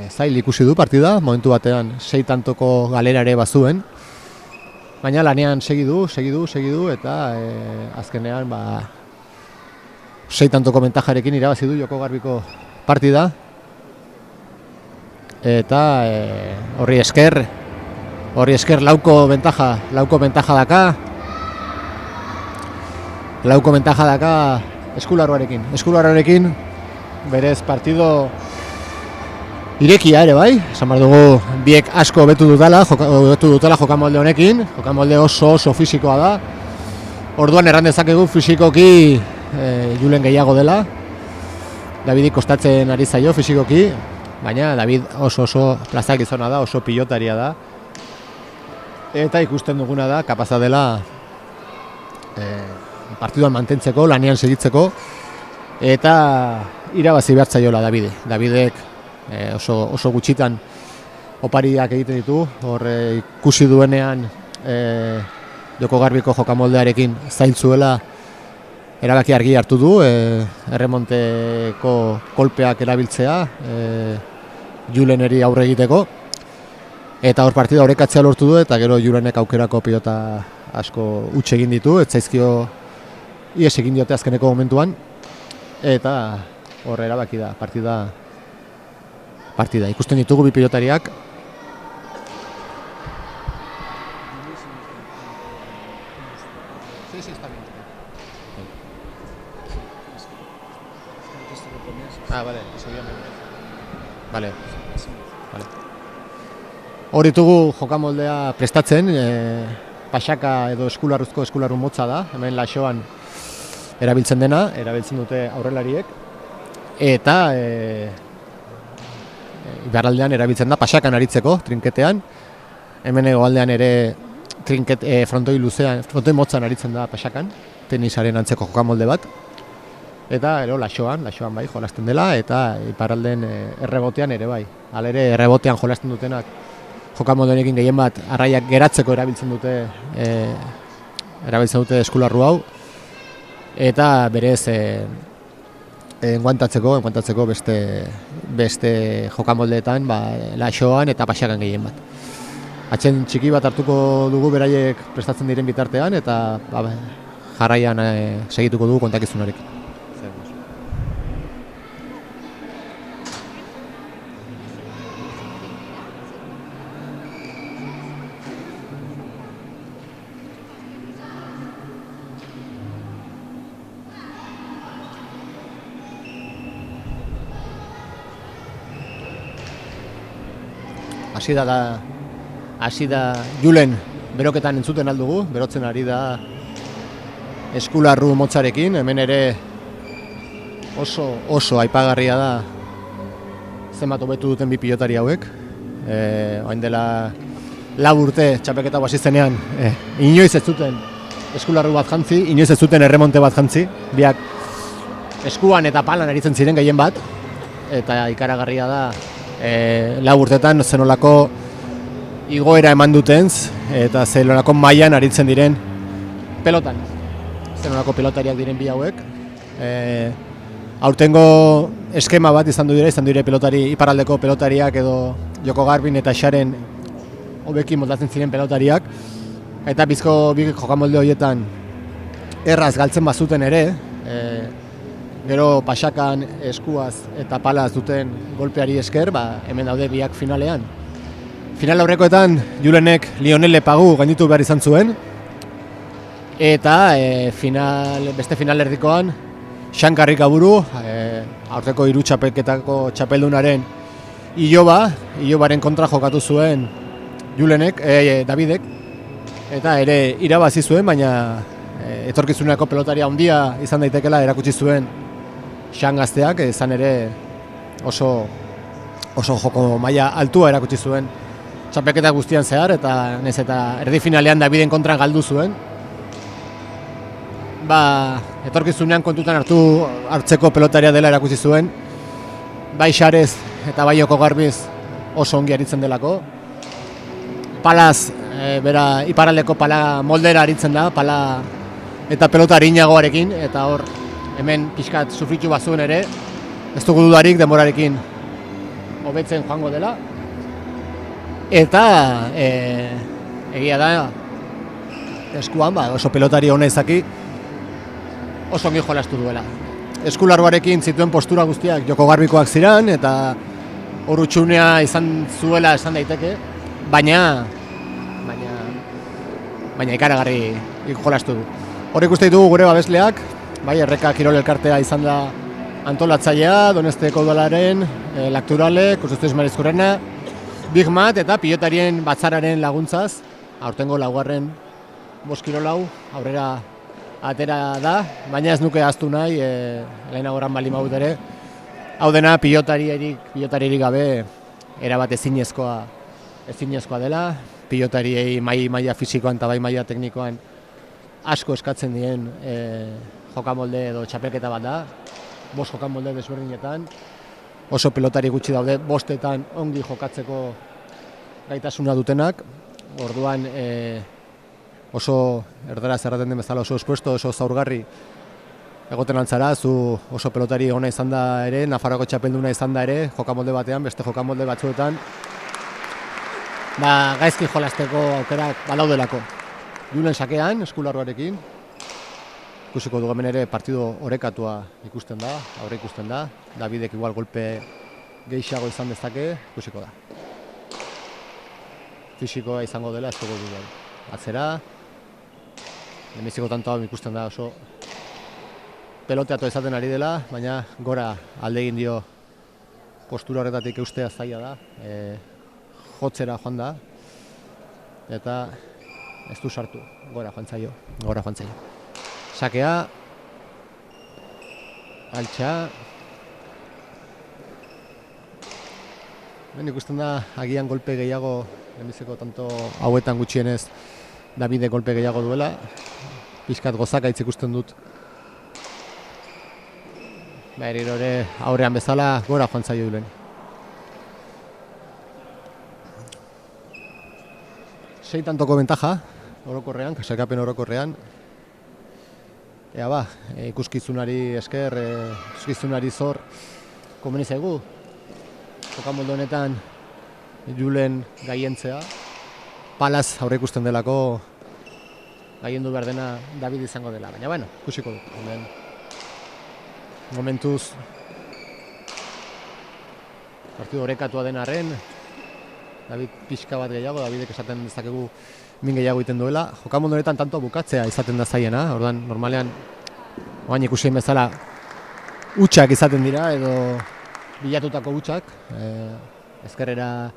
zail ikusi du partida, momentu batean 6 tantoko galera ere bazuen. Baina lanean segidu eta azkenean 6 tantoko bentajarekin irabazi du Joko Garbiko partida. Eta horri esker lauko bentaja daka. Lauko bentaja daka Eskularroarekin berez partido irekia ere bai. Esan behar dugu biek asko hobetu dutela jokamolde honekin. Jokamolde oso fisikoa da. Orduan erran dezakegu fisikoki Julen gehiago dela. Davidi kostatzen ari zaio fisikoki. Baina David oso plazak izona da, oso pilotaria da. Eta ikusten duguna da, kapaza dela partiduan mantentzeko, lanean segitzeko. Eta irabazi behar zaiola Davide. Davidek oso gutxitan opariak egiten ditu. Horre ikusi duenean Joko Garbiko jokamoldearekin zailtzuela erabaki argi hartu du, erremonteko kolpeak erabiltzea Juleneri aurre egiteko. Eta hor partida orekatzea lortu du eta gero Julenek aukerako pilota asko huts egin ditu, ez zaizkio ies egin diote azkeneko momentuan. Eta hor erabaki da partida. Ikusten ditugu bi pilotariak. Vale. Hor ditugu jokamoldea prestatzen, pasaka edo eskularru motza da, hemen laxoan erabiltzen dena, erabiltzen dute aurrelariek, eta iparraldean erabiltzen da pasakan aritzeko, trinketean, hemen hegoaldean ere frontoi motzan aritzen da pasakan, tenisaren antzeko jokamolde bat, eta laxoan bai jolasten dela, eta iparralden errebotean ere bai. Hala ere errebotean jolasten dutenak jokamoldearekin gehien bat arraiak geratzeko erabiltzen dute eskularru hau, eta berez enguantatzeko beste jokamoldeetan laxoan eta pasakan gehien bat. Atxen txiki bat hartuko dugu beraiek prestatzen diren bitartean, eta jarraian segituko dugu kontakizunarekin. Hasi da Julen beroketan entzuten aldugu, berotzen ari da eskularru motzarekin, hemen ere oso aipagarria da zenbat hobetu duten bi pilotari hauek. Orain dela 4 urte txapelketa hasi zenean, inoiz ez zuten eskularru bat jantzi, inoiz ez zuten erremonte bat jantzi, biak eskuan eta palan aritzen ziren gehien bat, eta ikaragarria da 4 urtetan zenolako igoera eman dutenz, eta zenolako mailan aritzen diren pelotan. Zenolako pelotariak diren bi hauek. Aurtengo eskema bat izan dire pelotari, iparraldeko pelotariak edo Joko Garbin eta Xaren hobekin moldatzen ziren pelotariak. Eta bizko bi jokamolde horietan erraz galtzen bazuten ere, gero pasakan eskuaz eta palaz duten golpeari esker, hemen daude biak finalean. Final aurrekoetan Julenek Lionel Lepagu gainditu behar izan zuen, eta beste final erdikoan Xankarrik aburu, aurteko 3 txapelketako txapeldunaren Ilobaren kontra jokatu zuen Julenek, Davidek, eta ere irabazi zuen, baina etorkizuneko pelotaria handia izan daitekela erakutsi zuen Xan gazteak, izan ere oso joko maila altua erakutsi zuen txapelketa guztian zehar, eta nez eta erdi finalean Daviden kontra galdu zuen. Etorkizunean kontutan hartzeko pelotaria dela erakutsi zuen, bai Xarez eta bai Joko Garbiz oso ongi aritzen delako. Palaz, bera iparraldeko pala moldera aritzen da, pala eta pelota arinagoarekin, eta hor hemen pixkat sufritu bazuen ere, ez dugu dudarik denborarekin hobetzen joango dela. Eta egia da eskuan oso pelotari hona izaki oso ongi jolastu duela. Eskularruarekin zituen postura guztiak Joko Garbikoak ziren, eta hor utxunea izan zuela esan daiteke, baina ikaragarri jolastu du. Hor ikusten ditugu gure babesleak, bai Erreka Kirol Elkartea izan da antolatzailea, Donesteko udalaren, Lakturale, Kursustu Ismarizkurrena, Big Mat eta pilotarien batzararen laguntzaz, aurtengo 4. Boskirolau aurrera atera da, baina ez nuke ahaztu nahi, lehenagoran bali maut ere, hau dena pilotaririk gabe erabat ezinezkoa dela, pilotariei maila fisikoan eta bai maila teknikoan asko eskatzen dien jokamolde edo txapelketa bat da, 5 jokamolde desberdinetan, oso pelotari gutxi daude, 5etan ongi jokatzeko gaitasuna dutenak, orduan oso erdaraz erraten den bezala oso espuesto, oso zaurgarri egoten altzara, zu oso pelotari ona izan da ere, Nafarroako txapelduna izan da ere, jokamolde batean, beste jokamolde batzuetan, gaizki jolasteko aukerak badaudelako. Julen sakean, eskularruarekin, ikusiko dugu hemen ere partido orekatua ikusten da, aurre ikusten da, Davidek igual golpe gehiago izan dezake, ikusiko da. Fisikoa izango dela, ez dugu dugu. Atzera, lehenbiziko tantoa ikusten da oso peloteatu izaten ari dela, baina gora alde egin dio postura horretatik eustea zaila da, jotzera joan da, eta ez du sartu, gora joan zaio. Sakea, altxa. Ikusten da, agian golpe gehiago, lehenbiziko tanto hauetan gutxienez, Davide golpe gehiago duela. Pixkat gozakaitz ikusten dut. Berriro ere aurrean bezala gora joan zaio Julen. 6 tantoko bentaja, orokorrean, sailkapen orokorrean. Ea ba, ikuskizunari esker, ikuskizunari zor, komeni zaigu. Jokamolde honetan Julen gaientzea. Palaz aurre ikusten delako gaiendu behar dena David izango dela. Baina, bueno, ikusiko dut. Momentuz partidu orekatua den arren, David pixka bat gehiago, Davidek esaten dezakegu min gehiago egiten duela. Jokamolde honetan tanto bukatzea izaten da zaiena, orduan normalean oain ikusien bezala hutsak izaten dira edo bilatutako hutsak, ezkerrera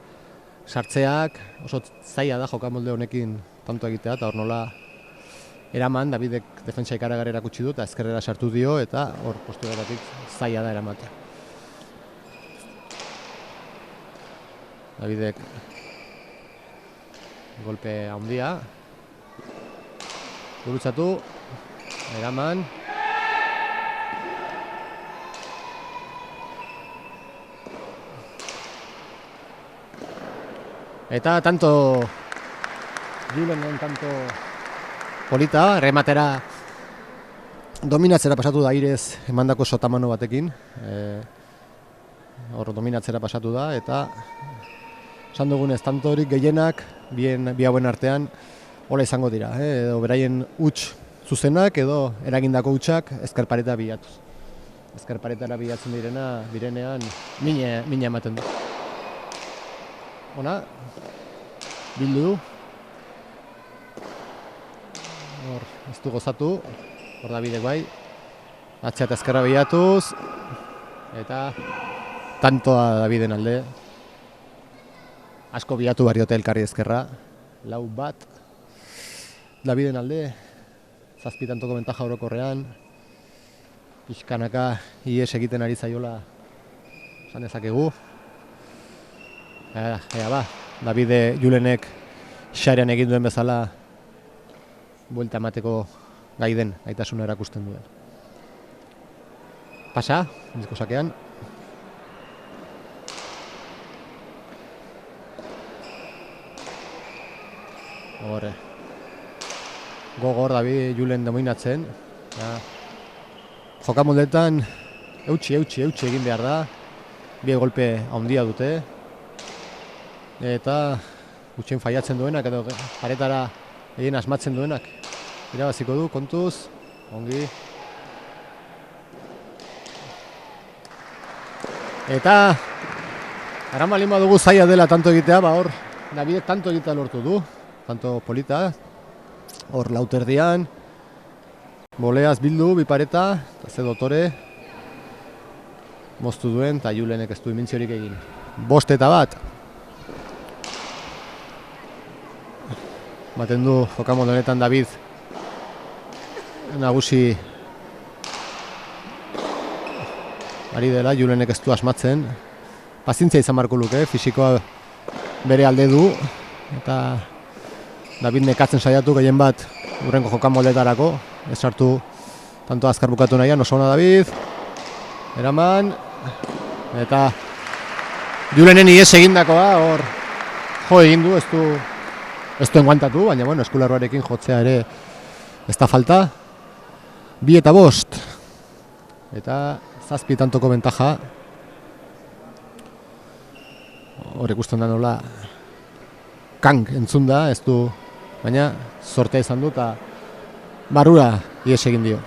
sartzeak oso zaila da jokamolde honekin tanto egitea, eta hor nola eraman, Davidek defentsa ikaragarri erakutsi du eta ezkerrera sartu dio eta hor posturetatik zaila da eramatea. Davidek golpe handia, gurutzatu, eraman. Eta tanto Julenen tanto polita, rematera dominatzera pasatu da Airez emandako sotamano batekin. Hor dominatzera pasatu da eta esan dugunez tantorik gehienak bi hauen artean hola izango dira, edo beraien huts zuzenak edo eragindako hutsak ezkerpareta bilatuz. Ezkerparetara bilatzen direnean mina ematen du. Ona, bildu du. Hor, ez du gozatu. Hor Davidek bai. Atzea eta ezkerra bilatuz. Eta tantoa Daviden alde. Asko bilatu barriote elkarri ezkerra. 4-1. Daviden alde. 7 tantoko bentaja orokorrean. Pixkanaka ies egiten ari zaiola esan dezakegu. Ea ba, Davide Julenek xarean egin duen bezala buelta emateko gai den, gaitasuna erakusten duen. Pasa, bizko sakean. Horre. Gogor David Julen dominatzen. Jokamoldetan eutxi egin behar da. Bi golpe handia dute. Eta gutxien faiatzen duenak edo paretara egin asmatzen duenak irabaziko du, kontuz, ongi. Eta araman lima dugu zaila dela tanto egitea, hor Davidek tanto egitea lortu du, tanto polita, hor lauterdian, boleaz bildu, bi pareta, eta ze dotore moztu duen, eta Julenek ez du imintziorik egin. 5-1. Baten du jokamolde honetan David nagusi ari dela, Julenek ez du asmatzen. Pazientzia izan beharko luke, fisikoa bere alde du. Eta David nekatzen saiatu gehien bat hurrengo jokamoldetarako. Ez sartu tanto azkar bukatu nahian, oso ona David. Eraman. Eta Julenen ies egindakoa hor jo egin du, ez du enguantatu, baina bueno, eskularruarekin jotzea ere ez da falta. 2-5. Eta 7 tantoko bentaja. Hor ikusten da nola kang entzun da, ez du, baina sortea izan du eta barrura ies egin dio.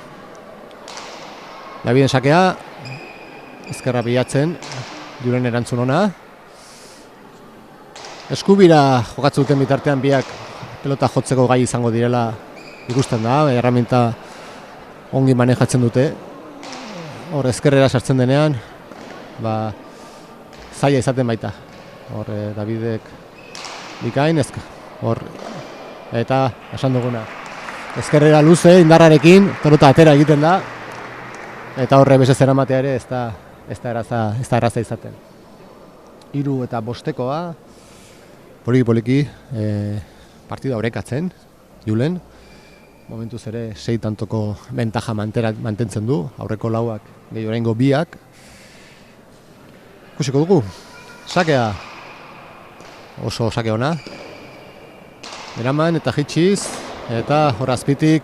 Daviden sakea, ezkerra bilatzen, Julen erantzun ona. Eskubira jokatzen duten bitartean biak pelota jotzeko gai izango direla ikusten da, erraminta ongi manejatzen dute. Hor ezkerrera sartzen denean, zaila izaten baita. Hor Davidek bikain, hor eta esan duguna. Ezkerrera luze, indarrarekin, pelota atera egiten da, eta horre beste zeramatea ere ez da erraza izaten. 3 eta 5 poliki partida orekatzen, Julen. Momentuz ere 6 tantoko bentaja mantentzen du, aurreko 4ak, gehi oraingo 2ak. Ikusiko dugu, sakea, oso sake ona. Eraman eta jitxiz, eta hor azpitik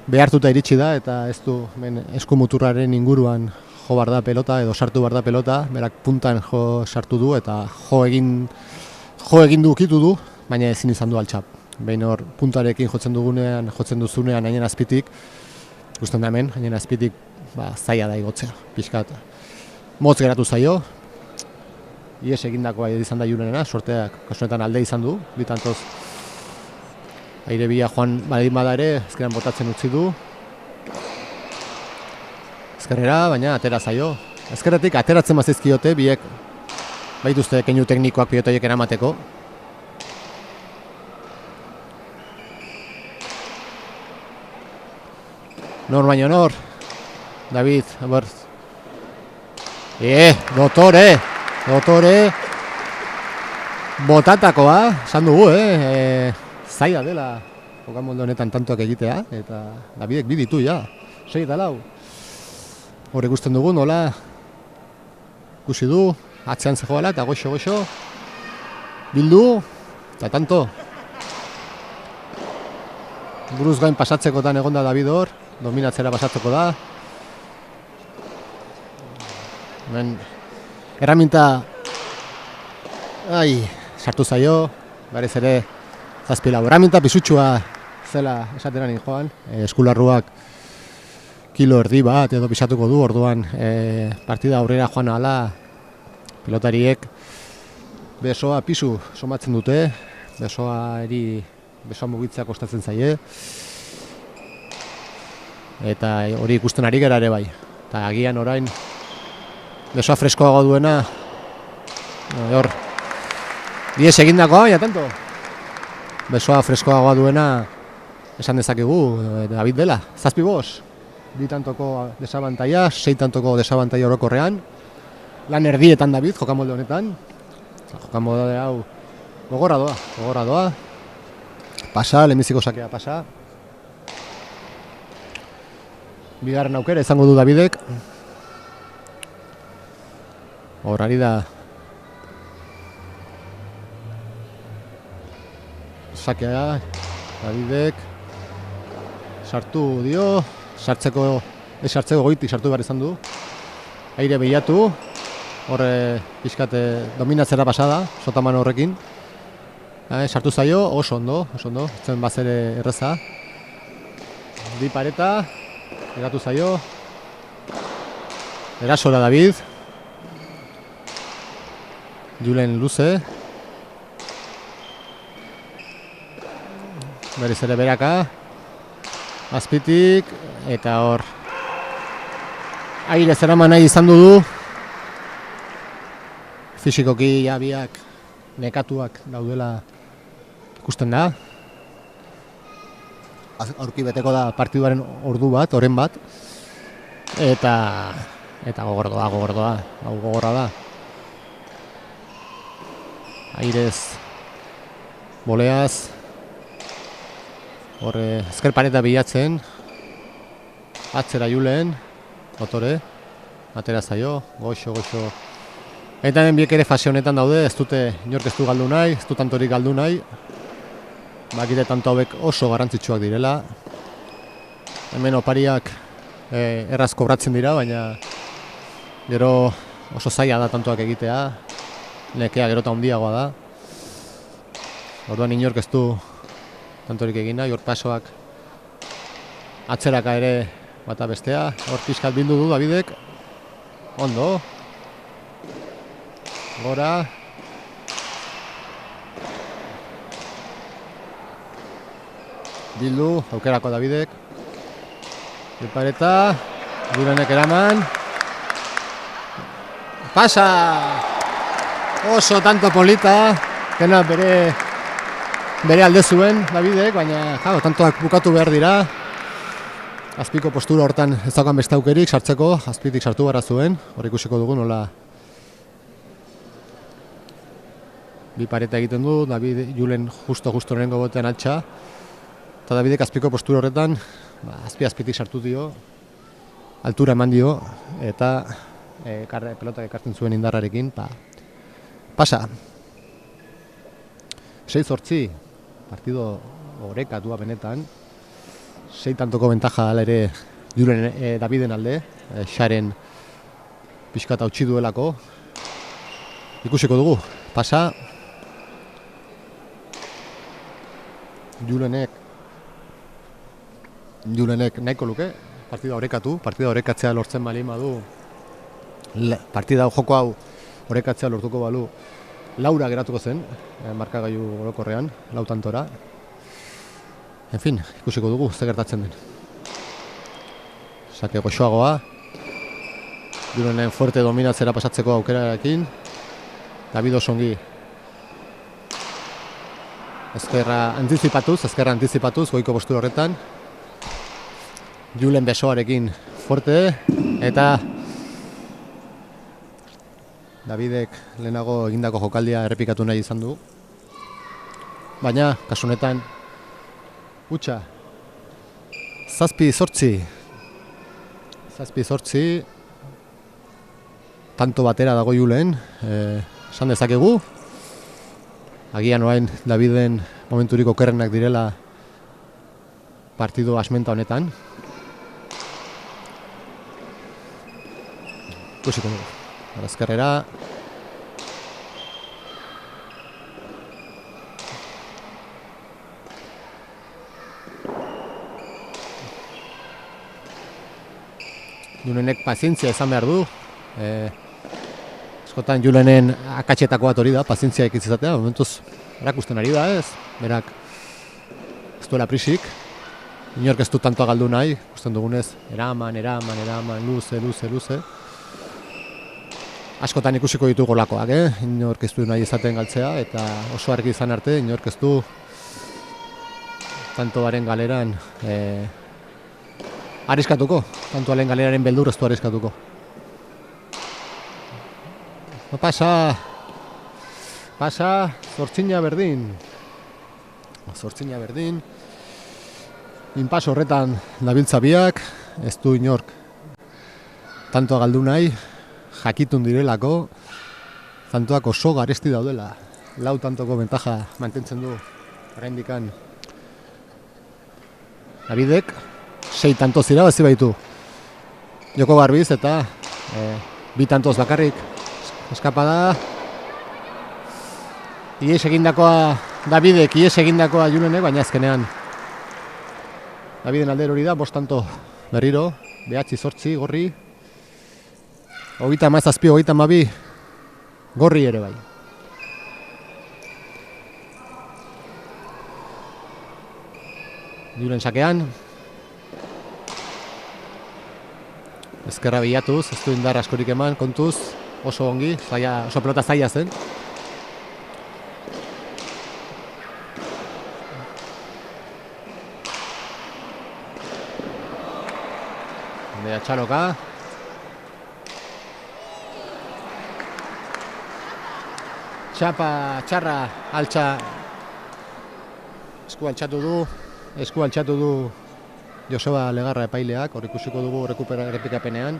behartuta iritsi da, eta ez du eskumuturraren inguruan jo bar da pelota, edo sartu bar da pelota, berak puntan sartu du, eta jo egin du, ukitu du, baina ezin izan du altxap. Behin hor puntarekin jotzen duzunean hainen azpitik, ikusten da hemen, hainen azpitik zaila da igotzea, pixkat. Motz geratu zaio, ies egindakoa izan da Julenena, sorteak kasunetan alde izan du, bitantoz aire bila joan badin bada ere, ezkeran botatzen utzi du. Ezkerrera, baina atera zaio. Ezkerretik ateratzen bazizkiote, biek baituzte keinu teknikoak pilotoiek eramateko. Nor baino nor, David, dotore, botatakoa, esan dugu, zaila dela jokamolde honetan tantoak egitea, eta Davidek 2 ditu, 6 eta 4. Hor ikusten dugu, nola, ikusi du, atzean zegoela, eta goxo, bildu, eta tanto. Buruz gain pasatzekotan egonda David hor, dominatzera pasatzeko da. Hemen, erraminta, sartu zaio, berez ere, 7 erraminta pisutxua zela esateran joan, eskularruak kilo erdi bat edo pisatuko du, orduan partida aurrera joan ahala, pilotariek besoa pisu somatzen dute, besoa mugitzea kostatzen zaie, eta hori ikusten ari gara ere bai. Eta agian orain besoa freskoago duena, hor, dies egindakoa, baina tanto. Besoa freskoagoa duena esan dezakegu David dela, 7-5. 2 tantoko desabantaia, 6 tantoko desabantaia orokorrean. Lan erdietan David, jokamolde honetan. Jokamolde hau gogorra doa. Pasa, lehenbiziko sakea pasa. Bigarren aukera izango du Davidek. Horari da sakea, Davidek sartu dio, sartzeko goitik sartu behar izan du. Aire behiatu, horre pixkate dominatzera pasada, sotaman horrekin. Sartu zaio, oso ondo, zen bazere erreza. Bi pareta, eratu zaio. Erasora David. Julen luze. Berriz ere beraka. Azpitik, eta hor aire zeraman nahi izan du. Fisikoki biak nekatuak daudela ikusten da. Aurki beteko da partiduaren oren bat. Eta gogordoa, hau gogorra da. Airez, boleaz, horre ezker pareta bilatzen, atzera Julen, motore, atera zaio, goxo. Eta hemen biek ere fase honetan daude, ez dute inork ez du galdu nahi, ez du tantorik galdu nahi. Bakite tanto hauek oso garrantzitsuak direla. Hemen opariak erraz kobratzen dira, baina gero oso zaila da tantoak egitea. Nekea gero eta handiagoa da. Orduan inork ez du tantorik egin nahi, hor pasoak atzeraka ere bata bestea. Hor pixkat bildu du Davidek. Ondo. Gora. Bildu, aukerako Davidek. Bilpareta. Julenek eraman. Pasa! Oso tanto polita. Dena bere bere alde zuen Davidek, baina tantoak bukatu behar dira. Azpiko postura hortan ez daukan beste aukerik sartzeko, azpitik sartu gara zuen, hor ikusiko dugu nola bi pareta egiten du, David Julen justo lehenengo botean altxa, eta Davidek azpiko postura horretan azpitik sartu dio, altura eman dio, eta pelotak ekartzen zuen indarrarekin, pasa. 6-8, partido orekatua benetan, 6 tantoko bentaja ala ere Julen Daviden alde, Xaren pixkat hautsi duelako, ikusiko dugu, pasa, Julenek nahiko luke, partida orekatzea lortzen bali badu, partida joko hau orekatzea lortuko balu, laura geratuko zen, markagailu orokorrean, 4 tantora. En fin, ikusiko dugu, ze gertatzen den. Sake goxoagoa, Julenen fuerte dominatzera pasatzeko aukerarekin, David osongi ezkerra antizipatuz, goiko postura horretan, Julen besoarekin fuerte, eta Davidek lehenago egindako jokaldia errepikatu nahi izan du. Baina, kasu honetan, utxa, 7-8, tanto batera dago Julen, esan dezakegu, agian orain Daviden momenturik okerrenak direla partido asmenta honetan. Ikusiko dugu. Azkarrera. Julenek pazientzia izan behar du. Askotan Julenen akatxetako bat hori da, pazientzia izatea, momentuz erakusten ari da ez, berak ez duela prisik, inork ez du tantoa galdu nahi, ikusten dugunez, eraman, luze. Askotan ikusiko ditu golakoak, inork ez du nahi izaten galtzea, eta oso argi izan arte, inork ez du tantoaren galeran arriskatuko, tantoaren galeraren beldur ez du arriskatuko. Pasa, zortzina berdin, inpaso horretan dabiltza biak, ez du inork tantoa galdu nahi, jakitun direlako, tantoak oso garesti daudela, 4 tantoko bentaja mantentzen du oraindikan Davidek, 6 tantoz irabazi baitu Joko Garbiz eta 2 tantoz bakarrik eskapada. Ies egindakoa Davidek, ies egindakoa Julenek, baina azkenean Daviden alder hori da, 5 tanto berriro, 9-8 gorri, 37, 32 gorri ere bai. Julen sakean, ezkerra bilatuz, ez du indar askorik eman, kontuz, oso ongi, oso pelota zaila zen. Bea txaloka. Txarra altxa, esku altxatu du Joseba Legarra epaileak, hor ikusiko dugu errepikapenean.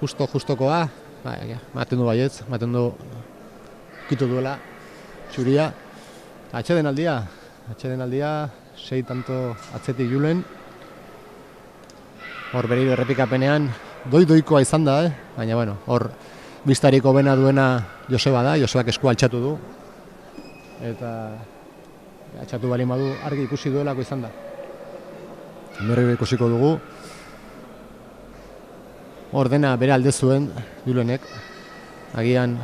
Justokoa, maten du baietz, maten du kitu duela txuria. Atxeden aldia, 6 tanto atzetik Julen. Hor berriro errepikapenean, doikoa izan da, baina bueno, hor biztariko bena duena Joseba da, Josebak esku altxatu du. Eta atxatu bali madu argi ikusi duelako izan da. Berriro ikusiko dugu. Ordena bere alde zuen Julenek. Agian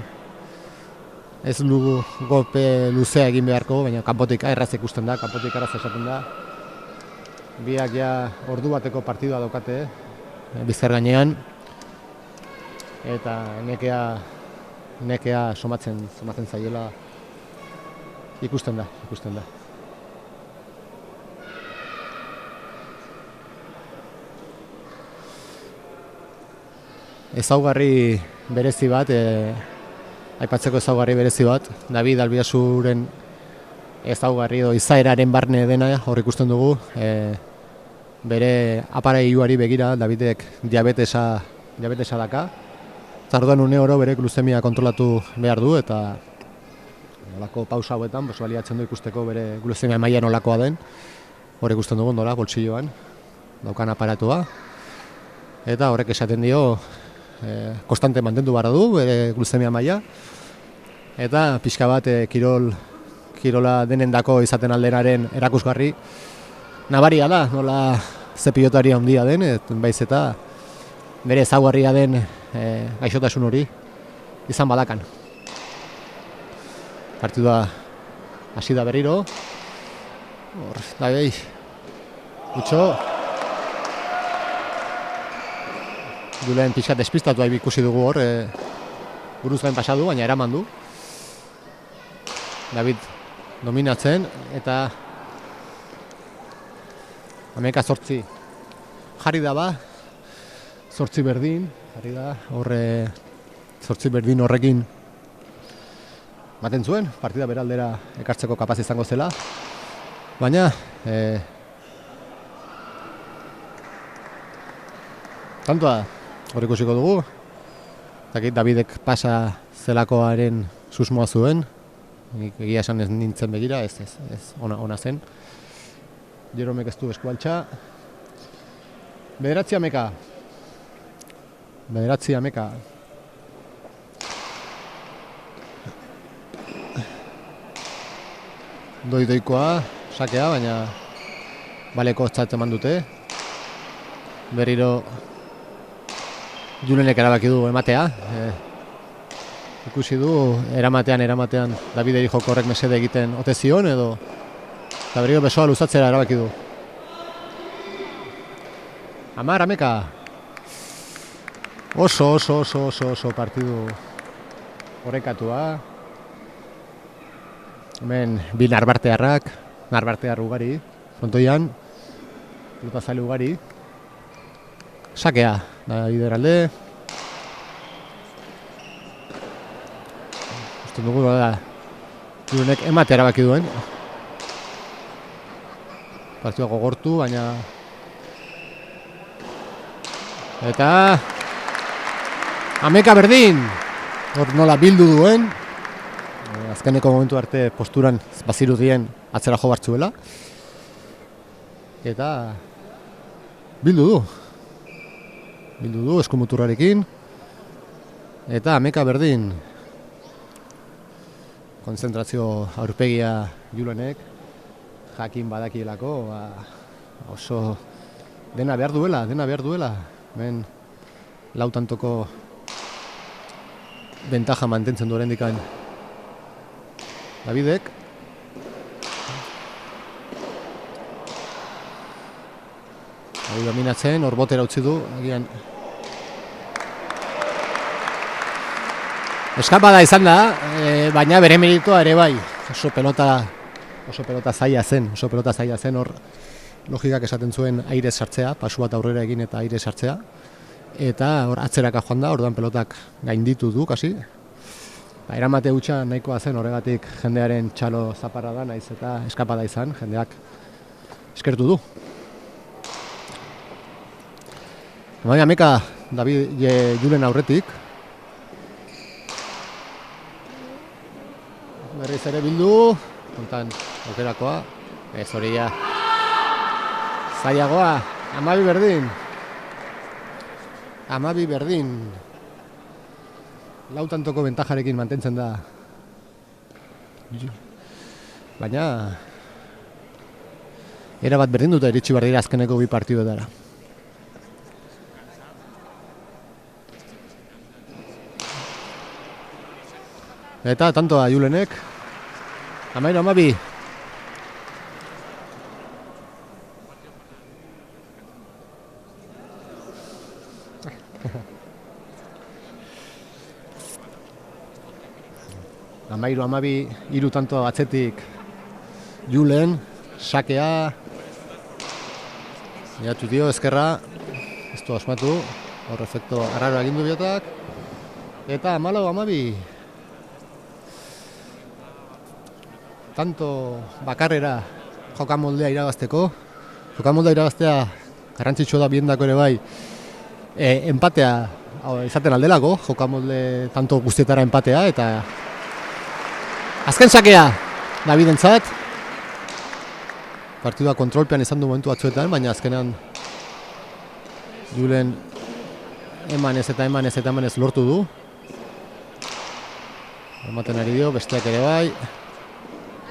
ez dugu golpe luzea egin beharko, baina kanpotik erraz ikusten da, kanpotik erraz esaten da. Biak ja ordu bateko partidua daukate, bizkar gainean. Eta nekea somatzen zaiela ikusten da, ikusten da. Ezaugarri berezi bat, aipatzeko ezaugarri berezi bat, David Albiasuren ezaugarri edo izaeraren barne dena hor ikusten dugu, bere aparailuari begira Davidek diabetesa daka, eta orduan une oro bere gluzemia kontrolatu behar du, eta nolako pausa hauetan baliatzen du ikusteko bere gluzemia maila nolakoa den, hor ikusten dugu nola, boltsilloan, daukan aparatua, eta horrek esaten dio, konstante mantendu behar du bere gluzemia maila, eta pixka bat kirola denendako izaten aldenaren erakusgarri nabaria da, nola ze pilotari handia den, baiz eta bere ezaugarria den gaixotasun hori izan badakan. Partidua hasi da berriro. Hor, da behi. Gutxo. Julen pixat despistatu ikusi dugu hor, buruz gain pasadu, baina eraman du. David dominatzen, eta 8-8 jarri da ba, 8 berdin, jarri da, horre 8 berdin horrekin maten zuen, partida beraldera ekartzeko kapaz izango zela, baina tantoa hor ikusiko dugu, Davidek pasa zelakoaren susmoa zuen, egia esan ez nintzen begira, ez ona zen. Jeromek ez du eskualtxa. 9 ameka. Doikoa, sakea, baina baleko txat eman dute. Berriro Julenek erabaki du ematea. Ikusi du, eramatean Davideri joko horrek mesede egiten ote zion, edo eta berriro besoa luzatzera erabaki du. 10 ameka. Oso partidu orekatua. Hemen bi narbartear ugari, frontoian, pelotazale ugari. Sakea, David alde. Usten dugu da, Julenek emate erabaki duen. Partidua gogortu, baina... Eta... Ameka berdin! Hor nola bildu duen. Azkeneko momentu arte posturan bazirudien atzera jo bartzuela. Eta... Bildu du eskumuturrarekin. Eta ameka berdin. Konzentrazio aurpegia Julenek. Jakin badakielako, oso dena behar duela. Hemen lautantoko bentaja mantentzen du oraindikan Davidek. Hori dominatzen, hor botera utzi du, agian. Eskapada izan da, baina bere meritoa ere bai. Oso pelota zaila zen, hor logikak esaten zuen aire sartzea, pasu bat aurrera egin eta aire sartzea. Eta hor atzeraka joan da, orduan pelotak gainditu du, kasi. Eramate hutsa nahikoa zen, horregatik jendearen txalo zaparra da, naiz eta eskapada izan, jendeak eskertu du. Baina ameka David Julen aurretik. Berriz ere bildu, kontan aukerakoa, ez hori ja. Zailagoa, 12 berdin. 12 berdin. Lautantoko bentajarekin mantentzen da. Baina erabat berdin dute iritsi behar dira azkeneko bi partiduetara. Eta tantoa Julenek. 12. 13-12, 3 tanto atzetik Julen, sakea, jatu dio, ezkerra, ez du asmatu, hor efektu arraro egin du biotak, eta 14-12, tanto bakarrera jokamoldea irabazteko, jokamoldea irabaztea garrantzitsua da biendako ere bai, empatea izaten aldelako, jokamolde tanto guztietara empatea, eta azken sakea Davidentzat, partidua kontrolpean izan du momentu batzuetan, baina azkenan Julen emanez lortu du. Ematen ari dio, besteak ere bai.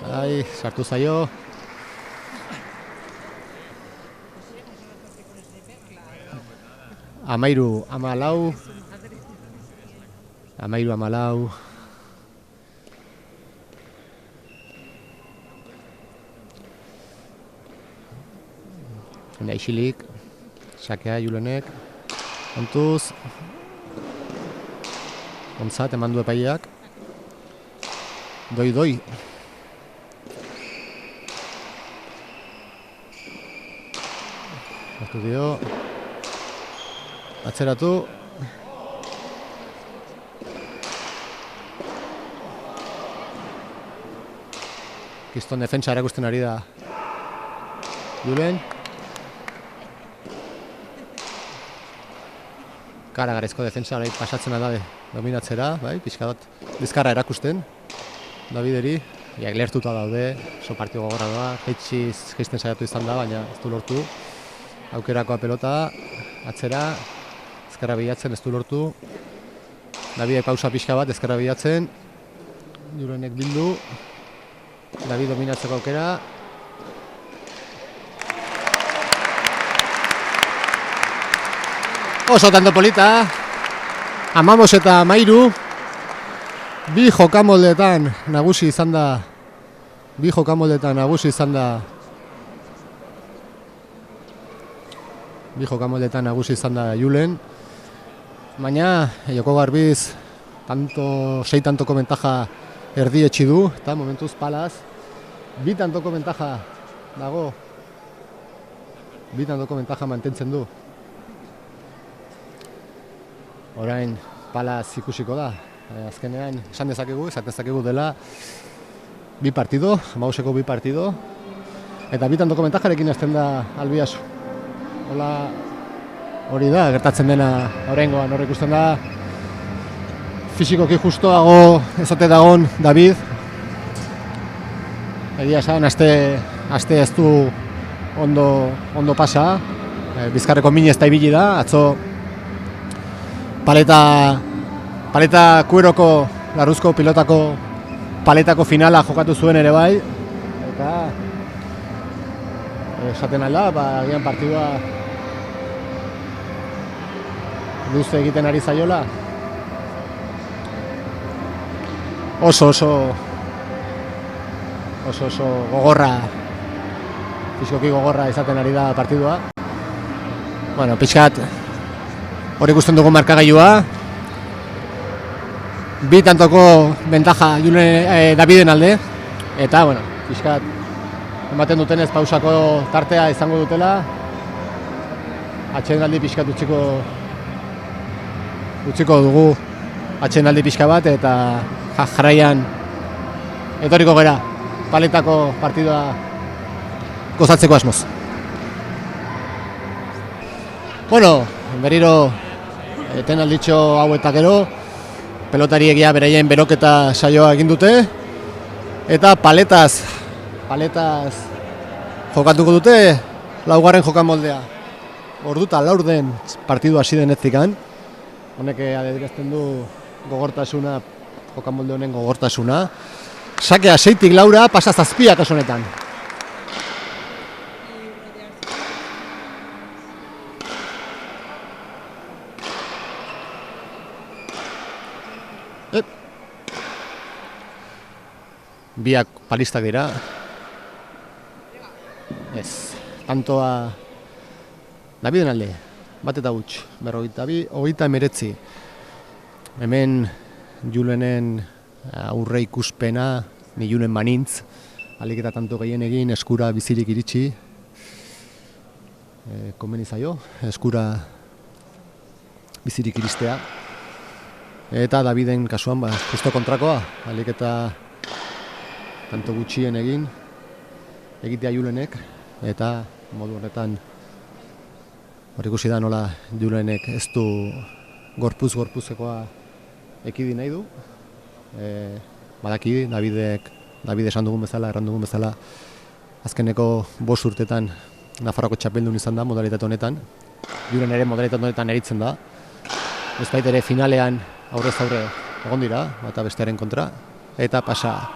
Bai, sartu zaio. Amairu, amalau. Hena isilik, sakea Julenek, kontuz, ontzat eman du epaileak, doi. Hartu dio, atzeratu, kiston defentsa erakusten ari da Julen. Karagarezko defentsa hori pasatzen da dominatzera, bai, pixka bat bizkarra erakusten Davideri, lertuta daude, oso partio gogorra da, jaisten saiatu izan da, baina ez du lortu. Aukerakoa pelota, atzera, ezkerra bilatzen ez du lortu. Davidek pausa pixka bat, ezkerra bilatzen, Julenek bildu, David dominatzeko aukera. Oso tanto polita, 15 eta 13, bi jokamoldetan nagusi izan da Julen, baina joko garbiz sei tantoko bentaja erdietsi du, eta momentuz Palaz, bi tantoko bentaja dago, bi tantoko bentaja mantentzen du. Orain Palaz ikusiko da, azkenean esan dezakegu dela bi partido, 15eko bi partido, eta bi tantoko bentajarekin hasten da Albiasu. Hola, hori da, gertatzen dena oraingoan, hor ikusten da fisikoki justoago ezate dagon David. Egia esan, aste ez du ondo pasa, bizkarreko minez eta ibili da, atzo paleta kueroko, larruzko pilotako paletako finala jokatu zuen ere bai, eta esaten alda, agian partidua luze egiten ari zaiola. Oso gogorra, fiskoki gogorra izaten ari da partidua. Bueno, pixkat hor ikusten dugu markagailua. Bi tantoko bentaja Daviden alde. Eta, bueno, pixkat ematen dutenez pausako tartea izango dutela. Atsedenaldi pixkat utziko dugu atsedenaldi pixka bat, eta jarraian etorriko gera paletako partidua gozatzeko asmoz. Bueno, berriro etenalditxo hau eta gero, pelotariegia beraien beroketa saioa egin dute, eta paletaz jokatuko dute laugarren jokamoldea. Orduta laurden partidu hasi denetzikan, honek adierazten du gogortasuna, jokamolde honen gogortasuna. Sakea 6-tik 4, pasa 7 kasu honetan. Biak palistak dira. Ez, tantoa Daviden alde, bat eta huts, 42, 39. Hemen Julenen aurre ikuspena, ni Julen banintz, alik eta tanto gehien egin, eskura bizirik iritsi, komeni zaio, eskura bizirik iristea. Eta Daviden kasuan, justo kontrakoa, alik eta tanto gutxien egin, egitea Julenek, eta modu horretan hor ikusi da nola Julenek ez du gorpuz-gorpuzekoa ekidi nahi du. Badaki, David esan dugun bezala, erran dugun bezala, azkeneko 5 urtetan Nafarroko txapeldun izan da modalitate honetan. Julen ere modalitate honetan eritzen da. Bezbait ere finalean aurrez aurre egon dira, bata bestearen kontra, eta pasa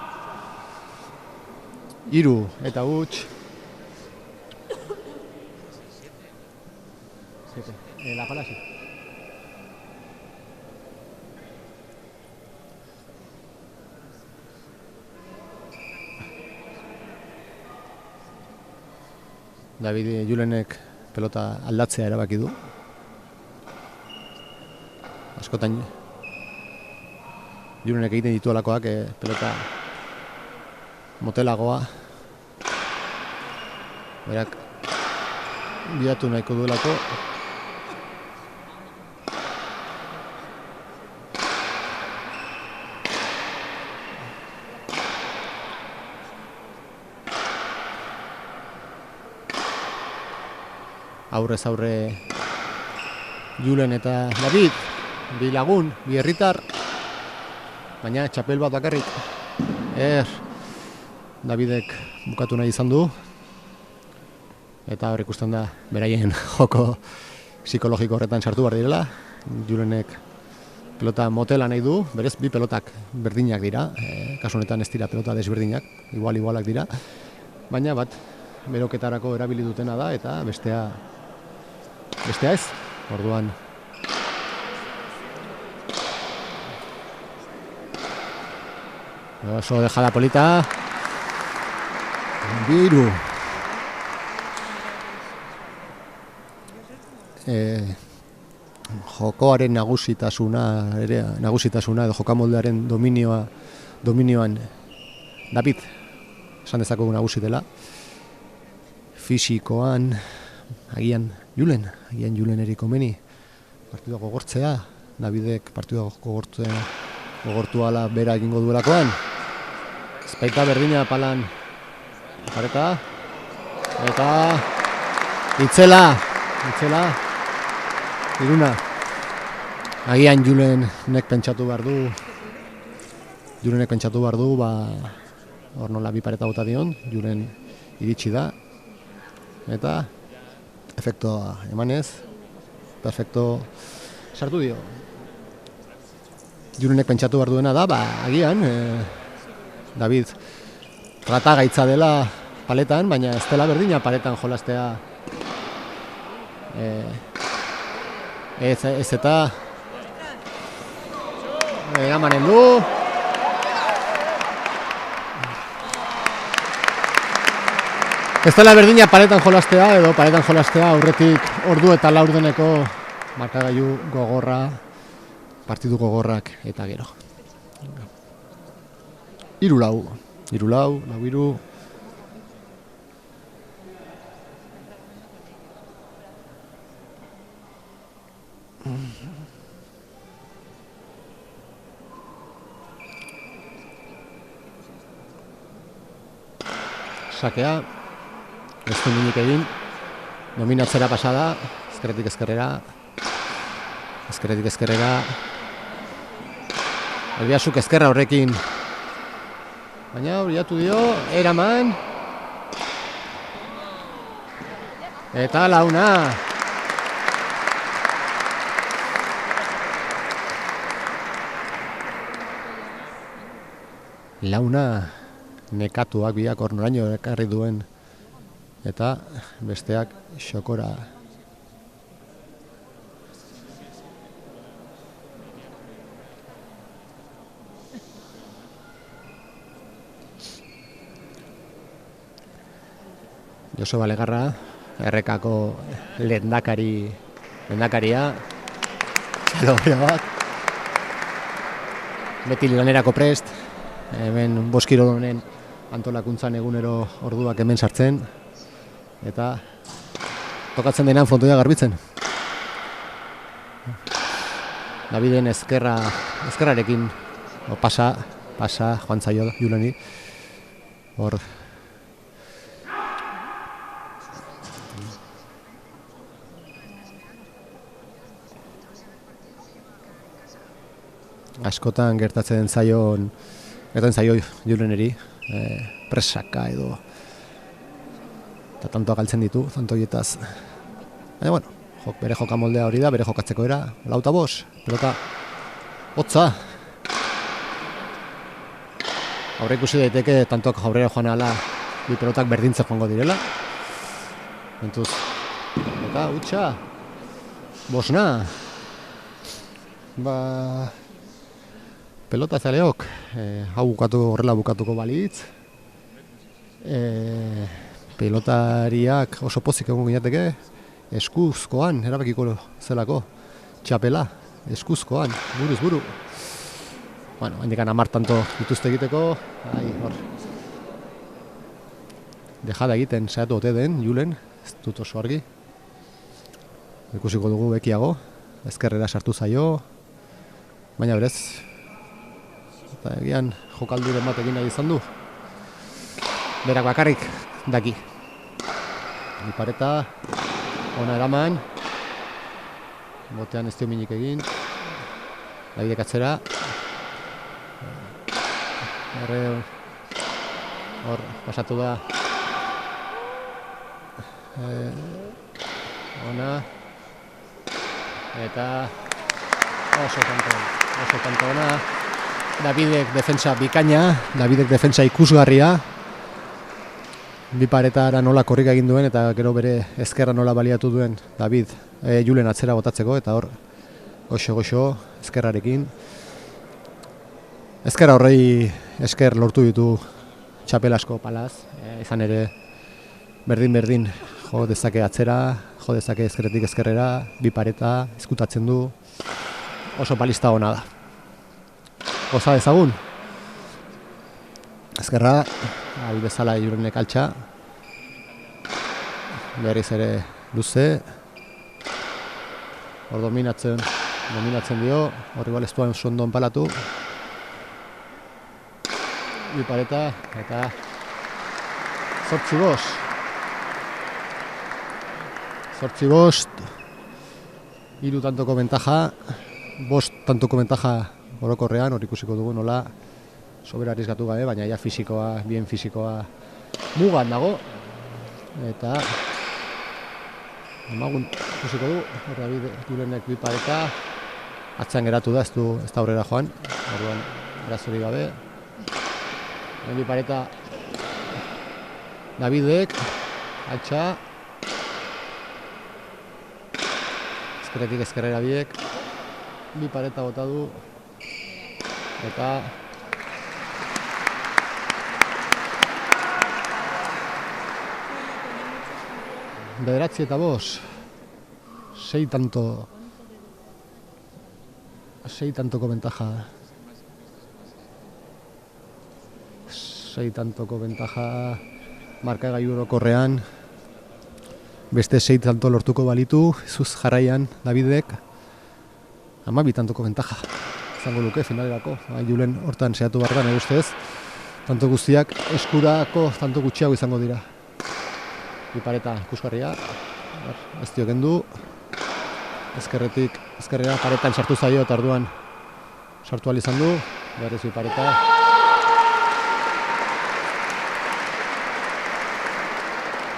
3 eta huts. La pala sí. David Julenek pelota aldatzea erabaki du. Askotan Julenek egiten ditu alakoak pelota motelagoa. Berak bidatu nahiko duelako. Aurrez aurre Julen eta David, bi lagun, bi herritar, baina txapel bat bakarrik. Davidek bukatu nahi izan du, eta hor ikusten da beraien joko psikologiko horretan sartu behar direla. Julenek pelota motela nahi du, berez bi pelotak berdinak dira, kasu honetan ez dira pelota desberdinak, igualak dira, baina bat beroketarako erabili dutena da eta bestea ez, orduan oso dejada polita 3 jokoaren nagusitasuna edo jokamoldearen dominioan David esan dezakegu nagusi dela, fisikoan agian Julen erikomeni partidua gogortzea, Davidek partidua gogortu ala bera egingo duelakoan. Ezpaita berdina palan jareta eta itzela iruna. Agian Julenek pentsatu behar du, hor nola bi pareta bota dion, Julen iritsi da eta efektoa emanez, perfecto sartu dio. Julenek pentsatu behar duena da, agian David tratagaitza dela paletan, baina ez dela berdina paletan jolastea. Ez eta eramanen du. Ez dela berdina paletan jolastea edo paletan jolastea aurretik ordu eta laurdeneko markagailu gogorra, partidu gogorrak eta gero. 3-4. Sakea, ez du minik egin, dominatzera pasada, ezkerretik ezkerrera, Albiasuk ezkerra horrekin, baina horiatu dio, eraman, eta launa. Launa nekatuak biak hor noraino ekarri duen eta besteak xokora. Joseba Legarra, errekako lehendakaria, txalo bat. beti lanerako prest, hemen Boskiro honen antolakuntzan egunero orduak hemen sartzen, eta tokatzen denan frontoia garbitzen. Daviden ezkerrarekin pasa joan zaio Juleni. Hor askotan gertatzen zaio Juleneri, presaka edo eta tantoa galtzen ditu, tantoietaz. Baina, bueno, bere joka moldea hori da, bere jokatzeko era, lauta bos, pelota, hotza. Aurre ikusi daiteke tantoak aurrera joan ala, bi pelotak berdintza joango direla. Mentuz, eta utxa, bosna. Pelota zaleok, hau horrela bukatuko balitz. Pelotariak oso pozik egon ginateke, eskuzkoan, erabakiko zelako, txapela, eskuzkoan, buruz buru. Bueno, handikan 10 tanto dituzte egiteko, hor. Dejada egiten saiatu ote den, Julen, ez dut oso argi. Ikusiko dugu bekiago, ezkerrera sartu zaio, baina berez, eta egian jokalduren bat egin nahi izan du. Berak bakarrik daki. Ipareta, ona eraman, botean ez dio minik egin, Davidek atzera, hor pasatu da, ona, eta oso tanto ona, Davidek defentsa bikaina, Davidek defentsa ikusgarria, bi paretara nola korrika egin duen eta gero bere ezkerra nola baliatu duen David Julen atzera botatzeko eta hor goxo ezkerrarekin. Ezkerra horrei esker lortu ditu txapel asko palaz, izan ere berdin jo dezake atzera, jo dezake ezkerretik ezkerrera, bi pareta ezkutatzen du, oso palista ona da. Goza dezagun. Ezkerra, hau bezala Julenek altxa, berriz ere luze, hor dominatzen dio, hor igual ez duan sondon palatu, bi pareta, eta 8-5, 3 tantoko bentaja, 5 tantoko bentaja orokorrean, hor ikusiko dugu nola sobera arriskatu gabe, baina ja bien fisikoa mugan dago. Eta emagun ikusiko du, David Julenek bi pareta atzean geratu da, ez da aurrera joan, orduan erazori gabe. Bi pareta Davidek, altxa, ezkerretik ezkerrera biek, bi pareta bota du, eta bederatzi eta 5, 6 tantoko bentaja. 6 tantoko bentaja markagailu orokorrean. Beste 6 tanto lortuko balitu, zuz jarraian Davidek 12 tantoko bentaja. Izango luke finalerako, Julen hortan sehatu behar da, nahi ustez. Tanto guztiak eskurako tanto gutxiago izango dira. Bi pareta ikusgarria, ez dio kendu, ezkerrera paretan sartu zaio eta orduan sartu ahal izan du, berriz bi pareta.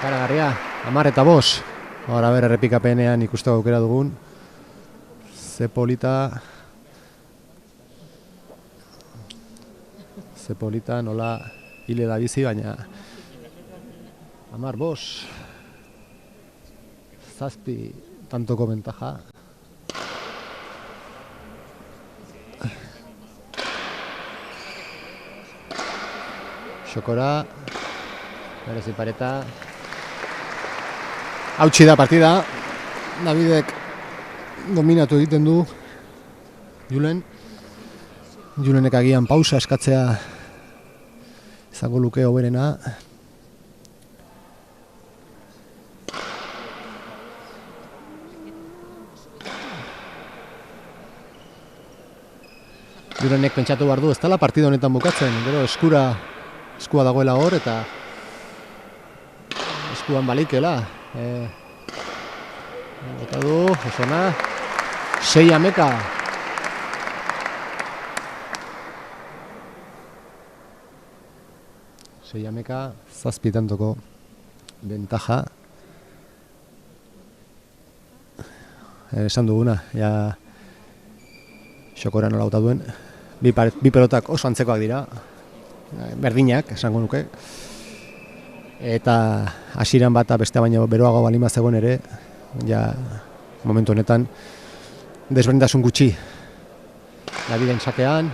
Karagarria, 10 eta 5, hor errepikapenean ikusteko aukera dugun, ze polita nola hile da bizi, baina 10-5, 7 tantoko bentaja. Xokora, berezi pareta. Hautsi da partida, Davidek dominatu egiten du Julen, Julenek agian pausa eskatzea izango luke hoberena. Julenek pentsatu behar du, ez dela partida honetan bukatzen, gero eskua dagoela hor eta eskuan balikela. Bota du, osona, 6-ameka. Seiameka, 7 tantoko bentaja. Esan duguna, ja xokora nola bota duen. Bi pelotak oso antzekoak dira, berdinak, esango nuke. Eta hasieran bata bestea baino beroago balima zegoen ere, ja momentu honetan desberdintasun gutxi. Daviden sakean,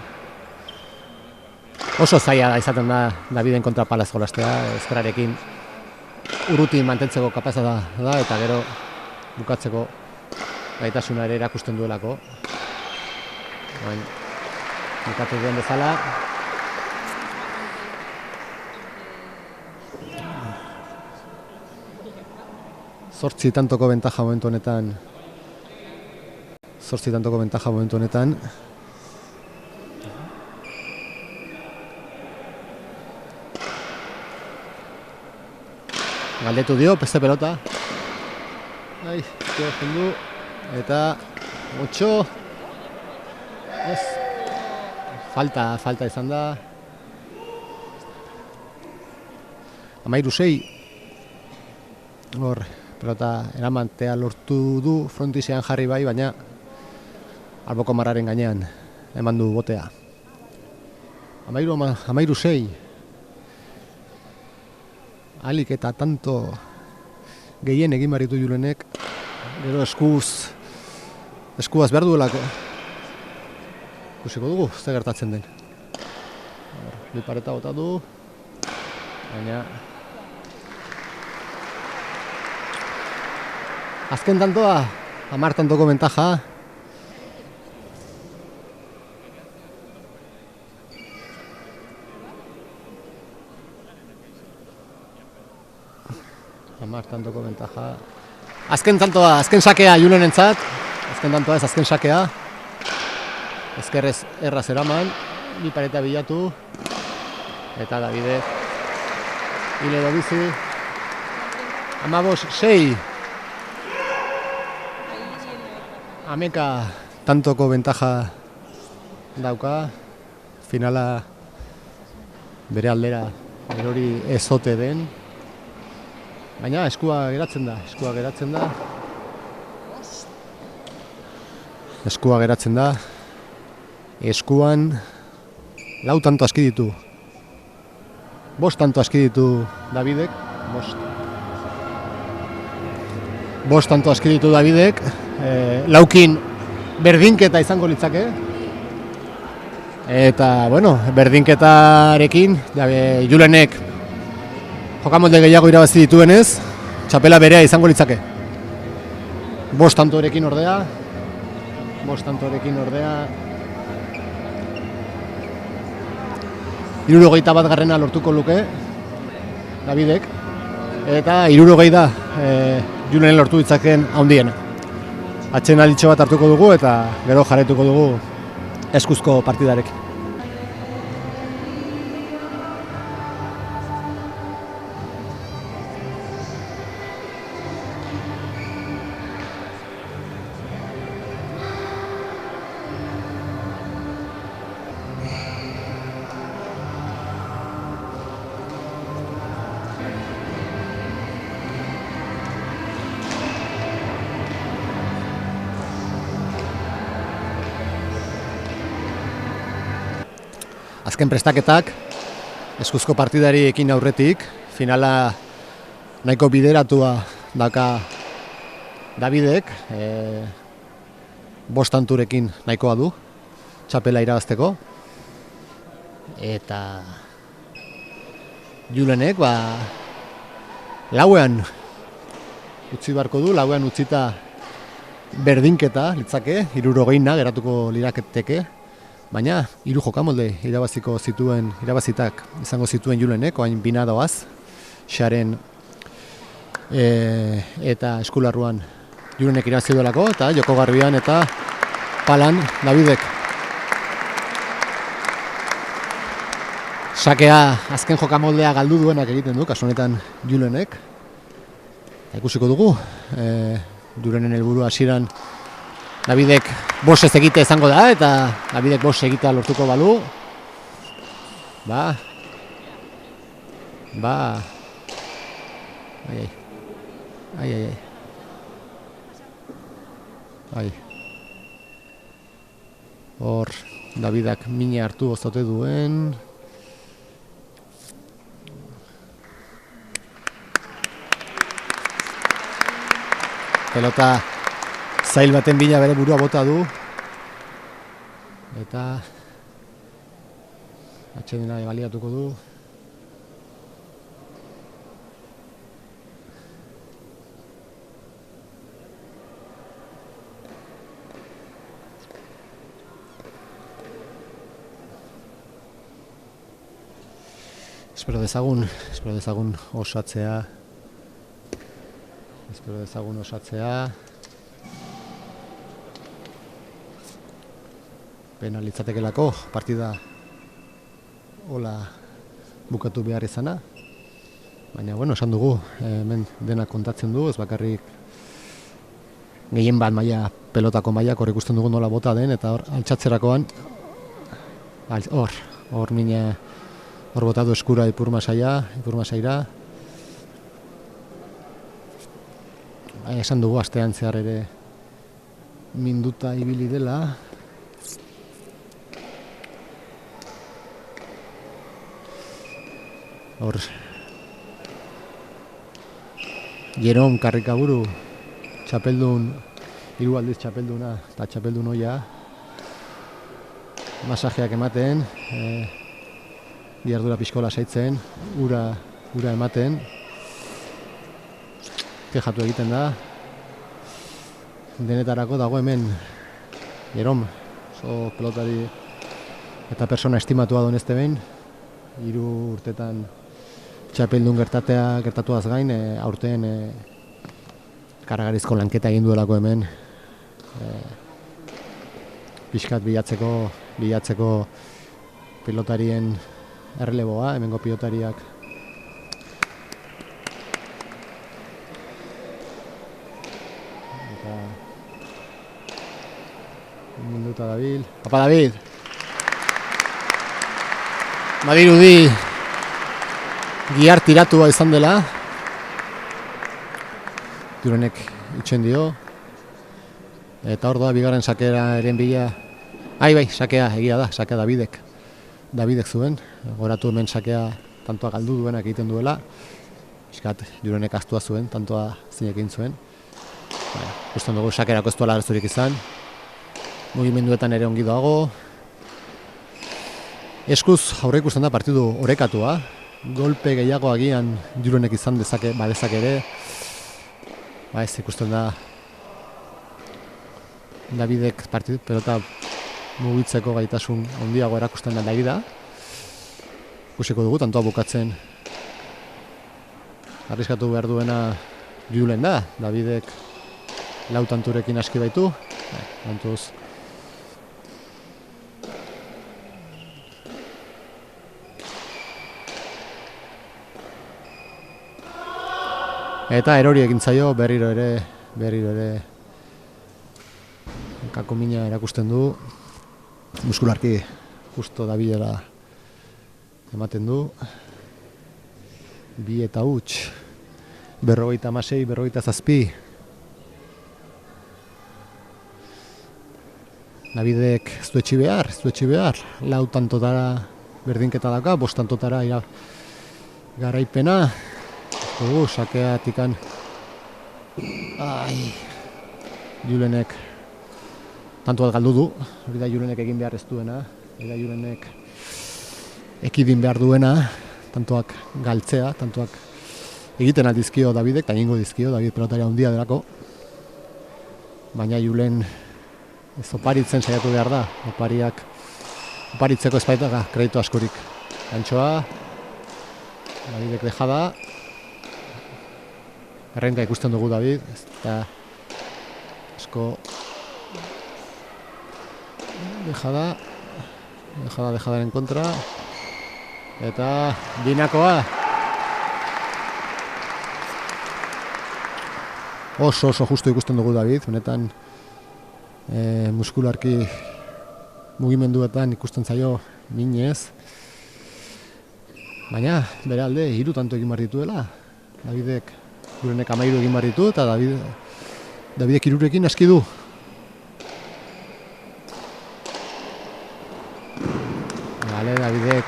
oso zaila izaten da Daviden kontra palaz jolastea, ezkerrarekin urruti mantentzeko kapaza da eta gero bukatzeko gaitasuna ere erakusten duelako. Bukatu duen bezala. Zortzi tantoko bentaja momentu honetan. Galdetu dio, peste pelota. Du. Eta motxo. Ez. Falta izan da. 13. Hor, pelota eramantea lortu du, frontisean jarri bai, baina alboko marraren gainean eman du botea. 13. Alik eta tanto gehien egin baritu Julenek, gero eskuaz behar duelako. Ikusiko dugu, ze gertatzen den. Bi pareta bota du, baina azken tantoa, 10 tantoko bentaja. Tantoko bentaja. Azken tantoa, azken sakea Julenentzat. Azken tantoa ez, azken sakea. Ezkerrez erraz eraman, bi pareta bilatu. Eta Davide hile edo bizi. 15-6. Ameka tantoko bentaja dauka. Finala bere aldera erori ezote den. Baina eskua geratzen da. Eskuan 4 tanto aski ditu. 5 tanto aski ditu Davidek. 5 tanto aski ditu Davidek. Laukin berdinketa izango litzake. Eta, bueno, berdinketarekin Julenek jokamolde gehiago irabazi dituenez, txapela berea izango litzake. 5 tantorekin ordea. 61 lortuko luke Davidek. Eta 60 da Julenen lortu ditzakeen handiena. Atsedenalditxo bat hartuko dugu eta gero jarraituko dugu eskuzko partidarekin. Azken prestaketak, eskuzko partidari ekin aurretik, finala nahiko bideratua daka Davidek, 5 tanturekin nahikoa du, txapela irabazteko. Eta Julenek, lauean utzi beharko du, lauean utzita berdinketa litzake, 60 geratuko liraketeke. Baina, 3 jokamolde irabazitak izango zituen Julenek, oain bina doaz, Xaren eta eskularruan Julenek irabazi duelako, eta joko garbian eta palan Davidek. Sakea azken jokamoldea galdu duenak egiten du, kasu honetan Julenek. Ikusiko dugu, Julenen helburua hasieran Davidek bos ez egite izango da, eta Davidek bos egitea lortuko balu. Ai. Hor, Davidak mina hartu ozote duen. Pelota zail baten bila bere burua bota du. Eta atsedena baliatuko du. Espero dezagun osatzea. Pena litzatekelako partida hola bukatu behar izana. Baina, esan dugu, hemen dena kontatzen du, ez bakarrik gehien bat maila, pelotako mailak hor ikusten dugu nola bota den, eta hor altxatzerakoan, hor mina, hor botatu eskura ipurmasaira. Esan dugu astean zehar ere minduta ibili dela. Hor Jerom Karrikaburu txapeldun, 3 aldiz txapelduna eta txapeldun hoia masajeak ematen, diardura pixkola saitzen, ura ematen, kejatu egiten da. Denetarako dago hemen Jerom, oso pelotari eta persona estimatua donezte behin, 3 urtetan txapeldun gertatuaz gain, aurten karagarizko lanketa egin duelako hemen, pixkat bilatzeko pilotarien erreleboa, hemengo pilotariak eta minduta dabil. Apa David! Badirudi gihar tiratua izan dela. Julenek itxen dio. Eta hor da, bigarren sakearen bila. Sakea, egia da, sakea Davidek zuen. Goratu hemen sakea tantoa galdu duenak egiten duela. Piskat, Julenek astua zuen, tantoa zinekin zuen. Gusten dugu sakerako ez duela arazorik izan. Mugimenduetan ere ongi dago. Eskuz aurre ikusten da partidu orekatua. Golpe gehiago agian Julenek izan badezake ere. Ez ikusten da Davidek pelota mugitzeko gaitasun handiago erakusten da Davida. Ikusiko dugu, tantoa bukatzen arriskatu behar duena Julen da. Davidek 4 tanturekin aski baitu. Tantuz eta erori egin zaio berriro ere kakomina erakusten du. Muskularki justo Davidera ematen du. 2 eta huts. 56, 57. Davidek ez du etxi behar. 4 tantotara berdinketa daka, 5 tantotara garaipena. Sakea tikan. Julenek tantoa galdu du. Hori da Julenek egin behar ez duena. Hori da Julenek ekidin behar duena. Tantoak galtzea, tantoak egiten aldizkio Davidek, eta egingo dizkio, David pelotaria handia delako. Baina Julen ez oparitzen saiatu behar da. Opariak oparitzeko ez baita kreditu askorik. Antxoa, Davidek dejada. Errenka ikusten dugu David, eta asko dejadaren kontra. Eta binakoa. Oso justu ikusten dugu David, benetan muskularki mugimenduetan ikusten zaio minez. Baina, bere alde, 3 tanto egin behar dituela. Davidek, Julenek 13 egin behar ditu, eta Davidek 3rekin aski du. Bale, Davidek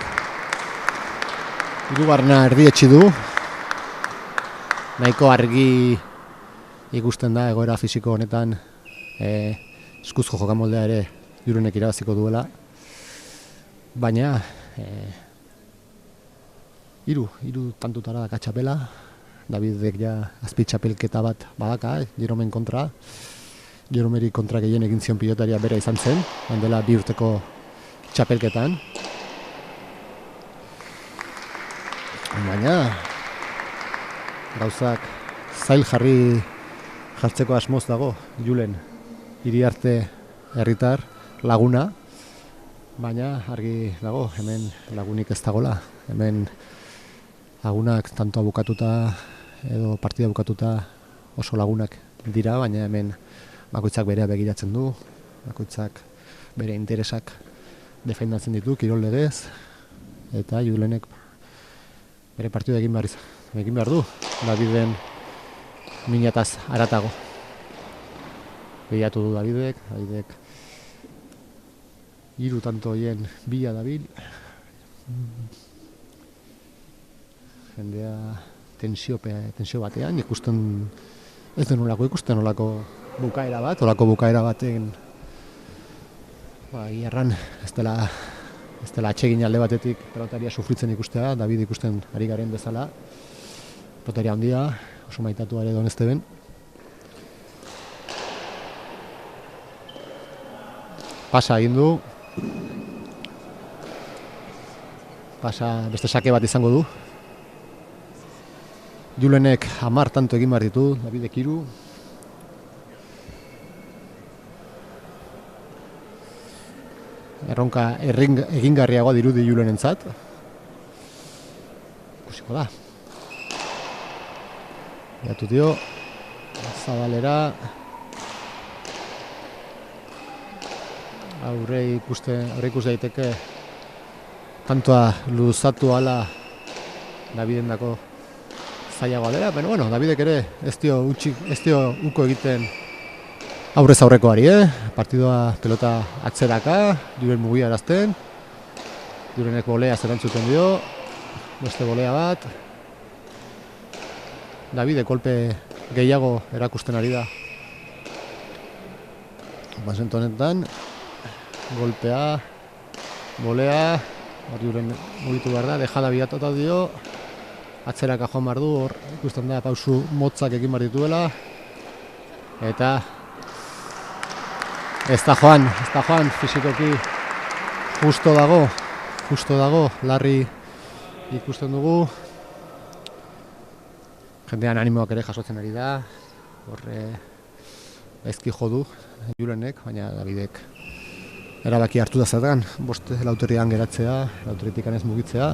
3. erdietsi du. Nahiko argi ikusten da egoera fisiko honetan eskuzko jokamoldea ere Julenek irabaziko duela. Baina, 3 tantutara daka txapela. Davidek ja azpi txapelketa bat badaka, Jeromen kontra. Jeromeri kontra gehien egin zion pilotaria bera izan zen, handela 2 urteko txapelketan. Baina, gauzak zail jartzeko asmoz dago, Julen, Iriarte herritar laguna. Baina, argi dago, hemen lagunik ez dagola. Hemen lagunak tanto bukatuta edo partida bukatuta oso lagunak dira, baina hemen bakoitzak berea begiratzen du, bakoitzak bere interesak defendatzen ditu, kirol legez, eta Julenek bere partida egin behar du, Daviden minataz haratago. Bilatu du Davidek 3 tanto hien bila dabil. Jendea tensio batean, ikusten ez denolako ikusten olako bukaera baten gierran ez dela atsegin alde batetik pelotaria sufritzen ikustea, David ikusten ari garen bezala. Pelotaria handia, oso maitatua ere Donesteben. Pasa egin du. Beste sake bat izango du. Julenek 10 tanto egin behar ditu, Davidek 3. Erronka egingarriagoa dirudi Julenentzat. Ikusiko da. Gatu dio, Zabalera. Aurre ikus daiteke tantoa luzatu ala Davidendako zailagoa dela, baina bueno, Davidek ere ez dio uko egiten aurrez aurrekoari, Partidua pelota atzeraka, Julen mugia erazten, Julenek bolea zerantzuten dio, beste bolea bat, Davidek kolpe gehiago erakusten ari da. Basentu honetan, golpea, bolea, Julen mugitu behar da, dejada bilatota dio, atzeraka joan behar du, hor ikusten da pausu motzak egin behar dituela, eta ez da joan, fisikoki justo dago, larri ikusten dugu, jendean animoak ere jasotzen ari da, horre gaizki jo du Julenek, baina Davidek erabaki hartu da zertan, lauterrian geratzea, lauterritik ez mugitzea.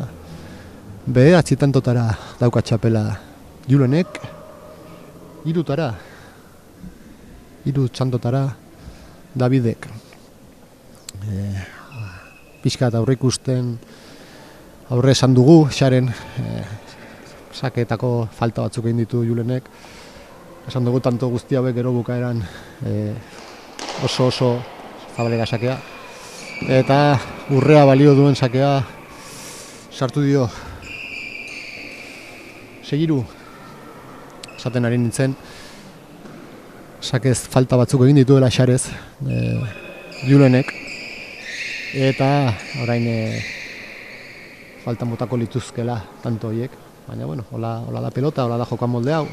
Atzitantotara dauka txapela Julenek, 3 txantotara Davidek. Pixkat aurre ikusten, aurre esan dugu, xaren saketako falta batzuk egin ditu Julenek. Esan dugu tanto guzti hauek gero bukaeran oso Zabalera sakea. Eta urrea balio duen sakea sartu dio. Segiru, esaten ari nintzen, sakez falta batzuk egin dituela xarez Julenek. Eta orain faltan botako lituzkela tanto horiek. Baina, bueno, hola da pelota, hola da jokan molde hau.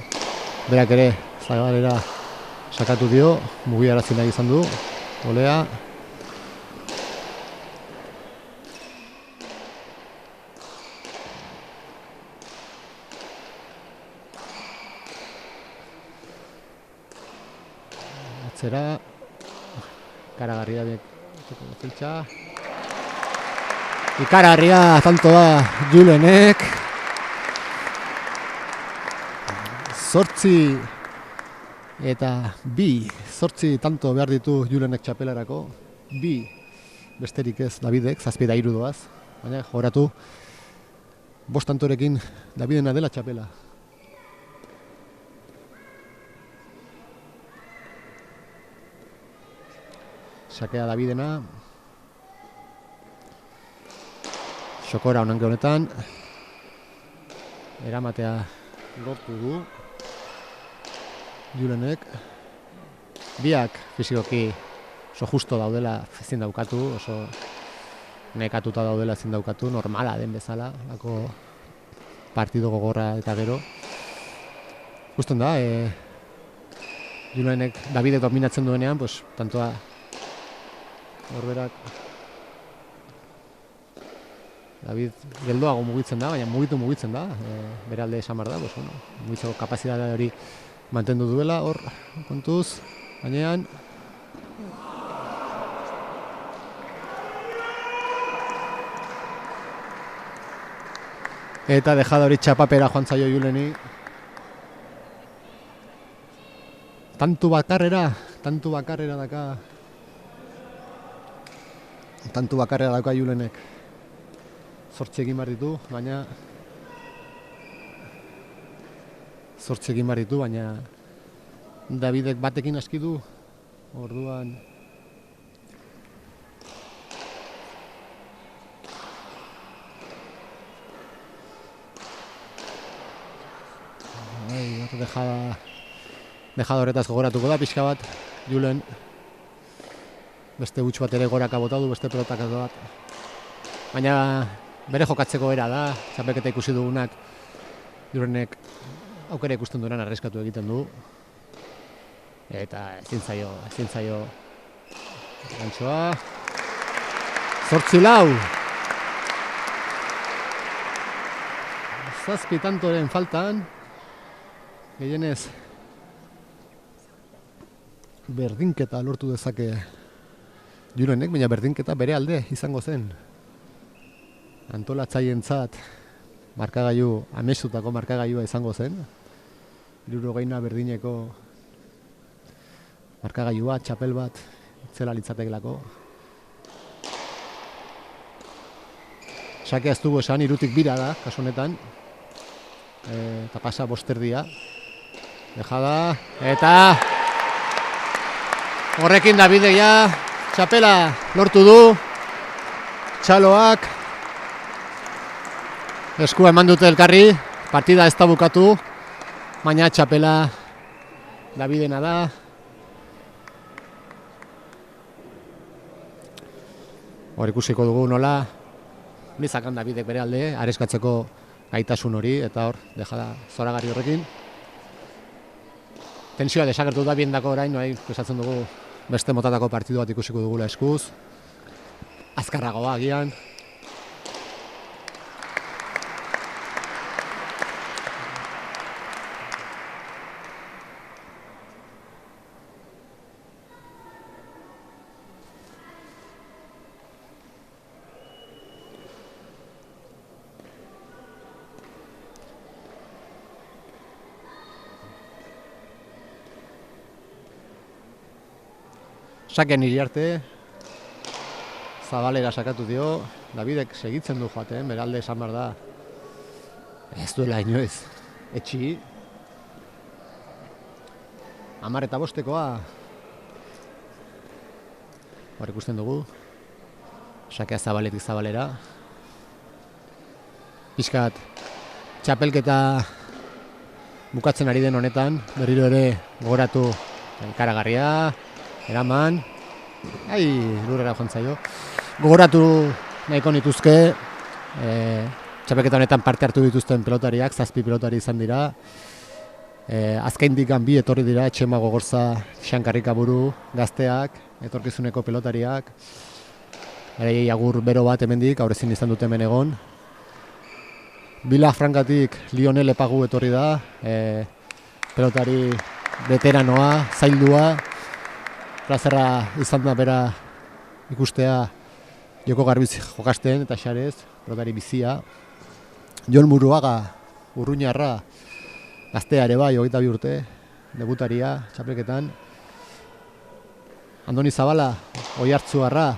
Berak ere Zabalera sakatu dio, mugiarazi nahi izan du, olea. Zera, ikaragarria zeltsa. Ikaragarria tanto da Julenek. 8 eta 8 tanto behar ditu Julenek txapelarako. 2 besterik ez Davidek, 7 eta 3 doaz. Baina jogoratu 5 tantorekin Davidena dela txapela. Sakea Davidena. Xokora honanke honetan. Eramatea lortu du Julenek. Biak fizikoki oso justo daudela ezin daukatu, oso nekatuta daudela ezin daukatu, normala den bezala, lako partido gogorra eta gero. Justen da, Julenek Davidek dominatzen duenean, pues, tantoa horberak David geldoago mugitzen da, baina mugitzen da, bere alde esan behar da, pues, bueno, mugitzeko kapazitatea hori mantendu duela, hor, kontuz, gainean. Eta dejada hori txapapera joan zaio Juleni. Tantu bakarrera daka. Tantu bakarrera dauka Julenek. 8 egin behar ditu, baina 8 egin behar ditu, baina Davidek batekin aski du. Orduan dejada horretaz gogoratuko da pixka bat Julen. Beste huts bat ere goraka bota du, beste pelotak bat. Baina bere jokatzeko era da, txapelketa ikusi dugunak Julenek aukera ikusten duenan arriskatu egiten du. Eta ezin zaio gantxoa. 8-4. 7 tantoren faltan. Gehienez berdinketa lortu dezake Julenek, baina berdinketa bere alde izango zen. Antolatzaientzat markagailu, amesutako markagailua izango zen. 60 berdineko markagailua, txapel bat, itzela litzatekelako. Sakea ez dugu esan, 3-tik 2 da, kasu honetan. Eta pasa 5 erdia. Dejada, eta horrekin Davide ja txapela lortu du. Txaloak eskua eman dute elkarri, partida ez da bukatu, baina txapela Davidena da. Hor ikusiko dugu nola bizakan Davidek bere alde, areskatzeko gaitasun hori, eta hor, dejada zoragarri horrekin. Tensioa desagertu da biendako orain, noai, esatzen dugu beste motatako partidu bat ikusiko dugula eskuz. Azkarragoa agian. Saken Iriarte, Zabalera sakatu dio, Davidek segitzen du joaten, beralde esan behar da. Ez duela inoiz, etxi. 10-5. Hor ikusten dugu. Sakea Zabaletik Zabalera. Pixkat, txapelketa bukatzen ari den honetan, berriro ere gogoratu ikaragarria. Eraman, lurrera joan zaio. Gogoratu nahiko nituzke, txapelketa honetan parte hartu dituzten pelotariak, 7 pelotari izan dira. Azkaindik 2 etorri dira, Txema Gogorza, Xankarrika Buru, gazteak, etorkizuneko pelotariak. Berei agur bero bat hemendik, aur ezin izan dute hemen egon. Bila Frankatik Lionel Epagu etorri da, pelotari veteranoa, zaildua. plazerra izan da bera ikustea Joko Garbiz jokasten eta xarez, pelotari bizia. Jon Muruaga, Urruñarra, gaztea ere bai, 22 urte, debutaria, txapelketan. Andoni Zabala, Oiartzuarra,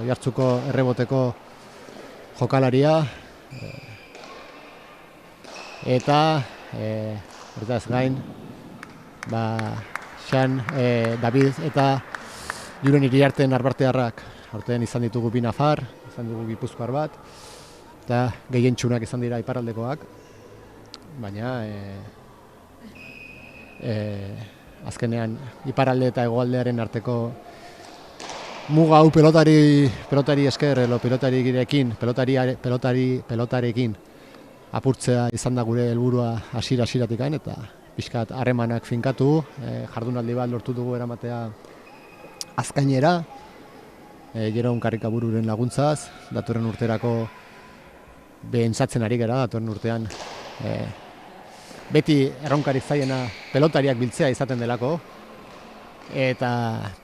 Oiartzuko erreboteko jokalaria. Eta, horretaz gain, Xan, David eta Julen Iriarten arbartearrak. Horten izan ditugu bi nafar, izan dugu gipuzkoar bat, eta gehientsunak izan dira iparraldekoak, baina azkenean iparralde eta hegoaldearen arteko muga hau pelotari esker, pelotarekin apurtzea izan da gure helburua hasiera-hasieratik, eta pixkat harremanak finkatu, jardunaldi bat lortu dugu eramatea azkainera, Jeron Karrikabururen laguntzaz, datorren urterako behentzatzen ari gara, datorren urtean beti erronkarik zaiena pelotariak biltzea izaten delako, eta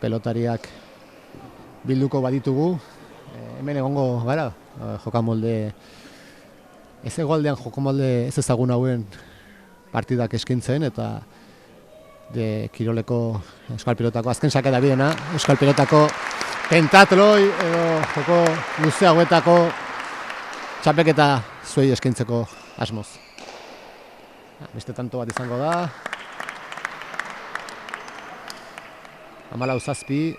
pelotariak bilduko baditugu, hemen egongo gara, jokamolde, ez egoaldean jokamolde ez ezagun hauen partidak eskintzen, eta kiroleko euskal pilotako azken sake Davidena, euskal pilotako pentatloi edo joko luze hauetako txapelketa zuei eskaintzeko asmoz. Beste tanto bat izango da. 14-7.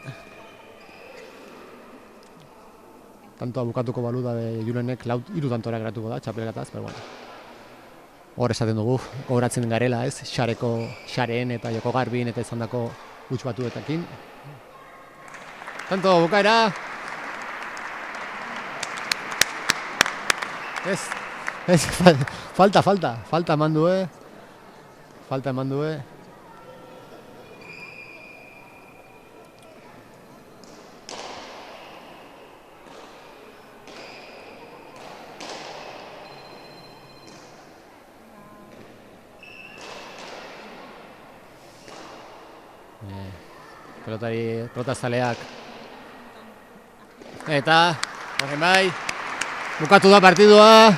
Tantoa bukatuko balu da Julenek 3 tantora geratuko da txapelketaz, pero bueno. Hor esaten dugu, gogoratzen garela, ez? Xareen eta Joko Garbin eta izandako huts batuetakin. Tanto bukaera. Ez, falta eman due. Pelotazaleak. Eta, horren bai, bukatu da partidua.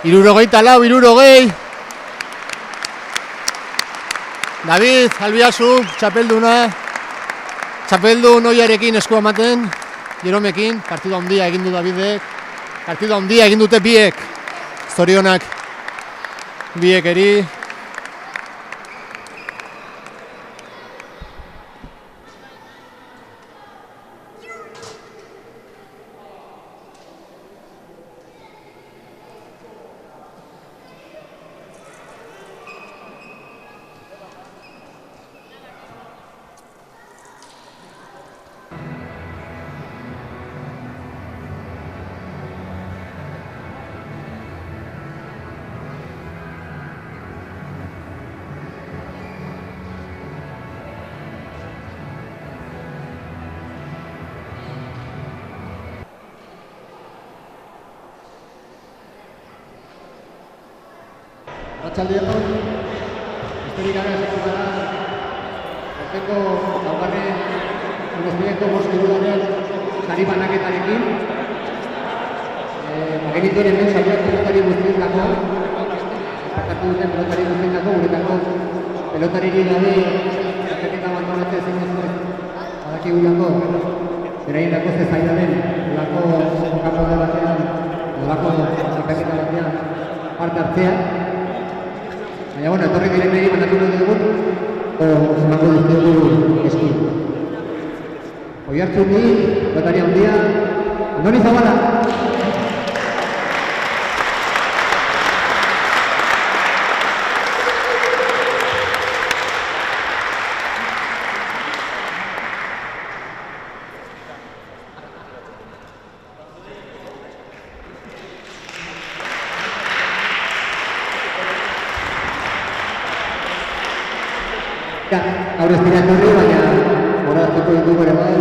64. David Albiazu, txapeldun oiarekin eskua ematen, Jeromekin, partidu handia egin du Davidek, partidu handia egin dute biek, zorionak biekeri. Arratsaldeon, besterik gabe hasiko gara. Horteko laugarren Donostiako bost sari banaketarekin. Genituen hemen sariak pelotari guztietako, parkatu duten pelotari guztietako, guretako pelotariri gabe txapelketa bat honetan ezin badakigulako, beraiendako ze zaila den, olako jokamolde batean, olako txapelketa batean parte hartzea. Baina, bueno, etorri direnei banatuko dugu, emango duztegu esku. Oiartzuni, pelotari handia, Andoni Zabala. Gaur ez dira etorri, baina horaztuko ditugu ere bai,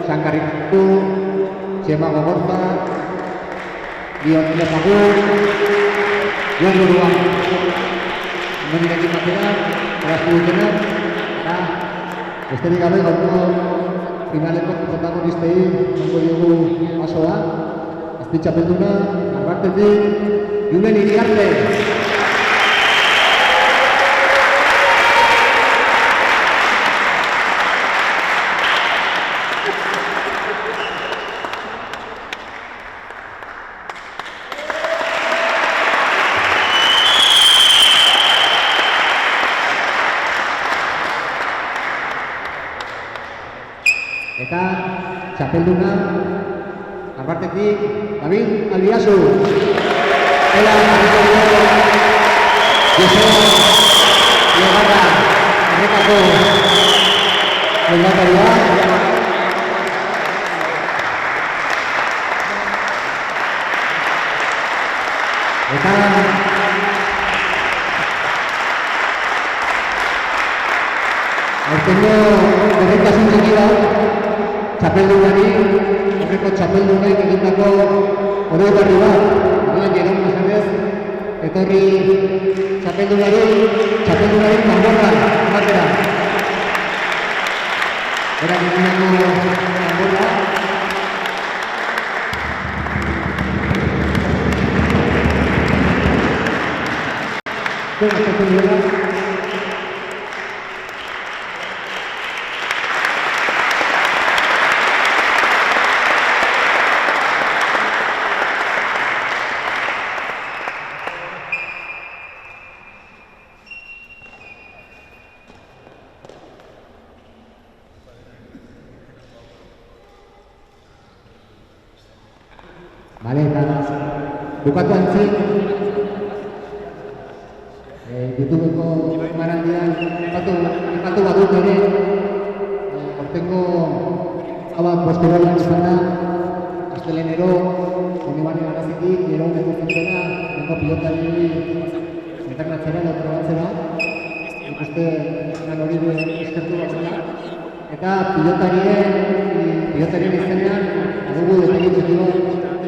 Sankarriku, Txema Gogorza, Bion Lezagur, Jon Muruaga. Nonirekin batera, horaztu dutenak, eta Besterik gabe gaurko finaleko protagonistei emango diogu pasoa. Azpi txapelduna, Narbartetik, Julen Iriarte. Eta txapelduna, Narbartetik, David Albiazu. Eta Joseba Iogarra, Errekako lehendakaria. Eta aurtengo berritasun txikida txapeldunari, horreko txapeldunai egindako oroigarri bat, Jeron Mesedez, etorri txapeldunari tambora ematera. Berak egindako tambora. Bale, eta bukatu antzik, YouTubeko marandian ipatu badut ere, hortengo hauak posteroian izan da, astelenero, Donibane Garazitik, Jeron Mezezentzena, nengo pilotari internatzera edo probatzera, ikuste lan hori eskertu batzena, eta pilotarien izenean, adugu detegi txekio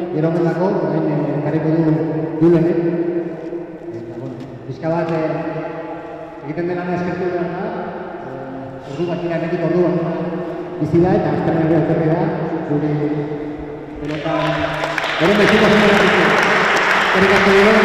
Jeron Mendako, garriko du Julenek. Bizka bat egiten denana eskertu behar da, ordu bakina enetik ordu bakina bizi da eta azterren ere oterri da, guri pelotan gero meziko zen eratik. Erik asko Jeron.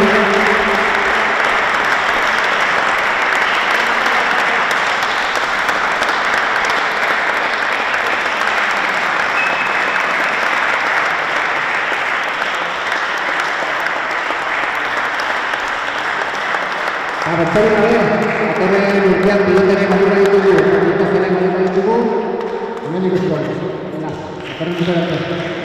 Bertari gabe, atorren urtean pilotaren balura ditugu, pilotazioaren balura ditugu, hemen ikusiko. Atorren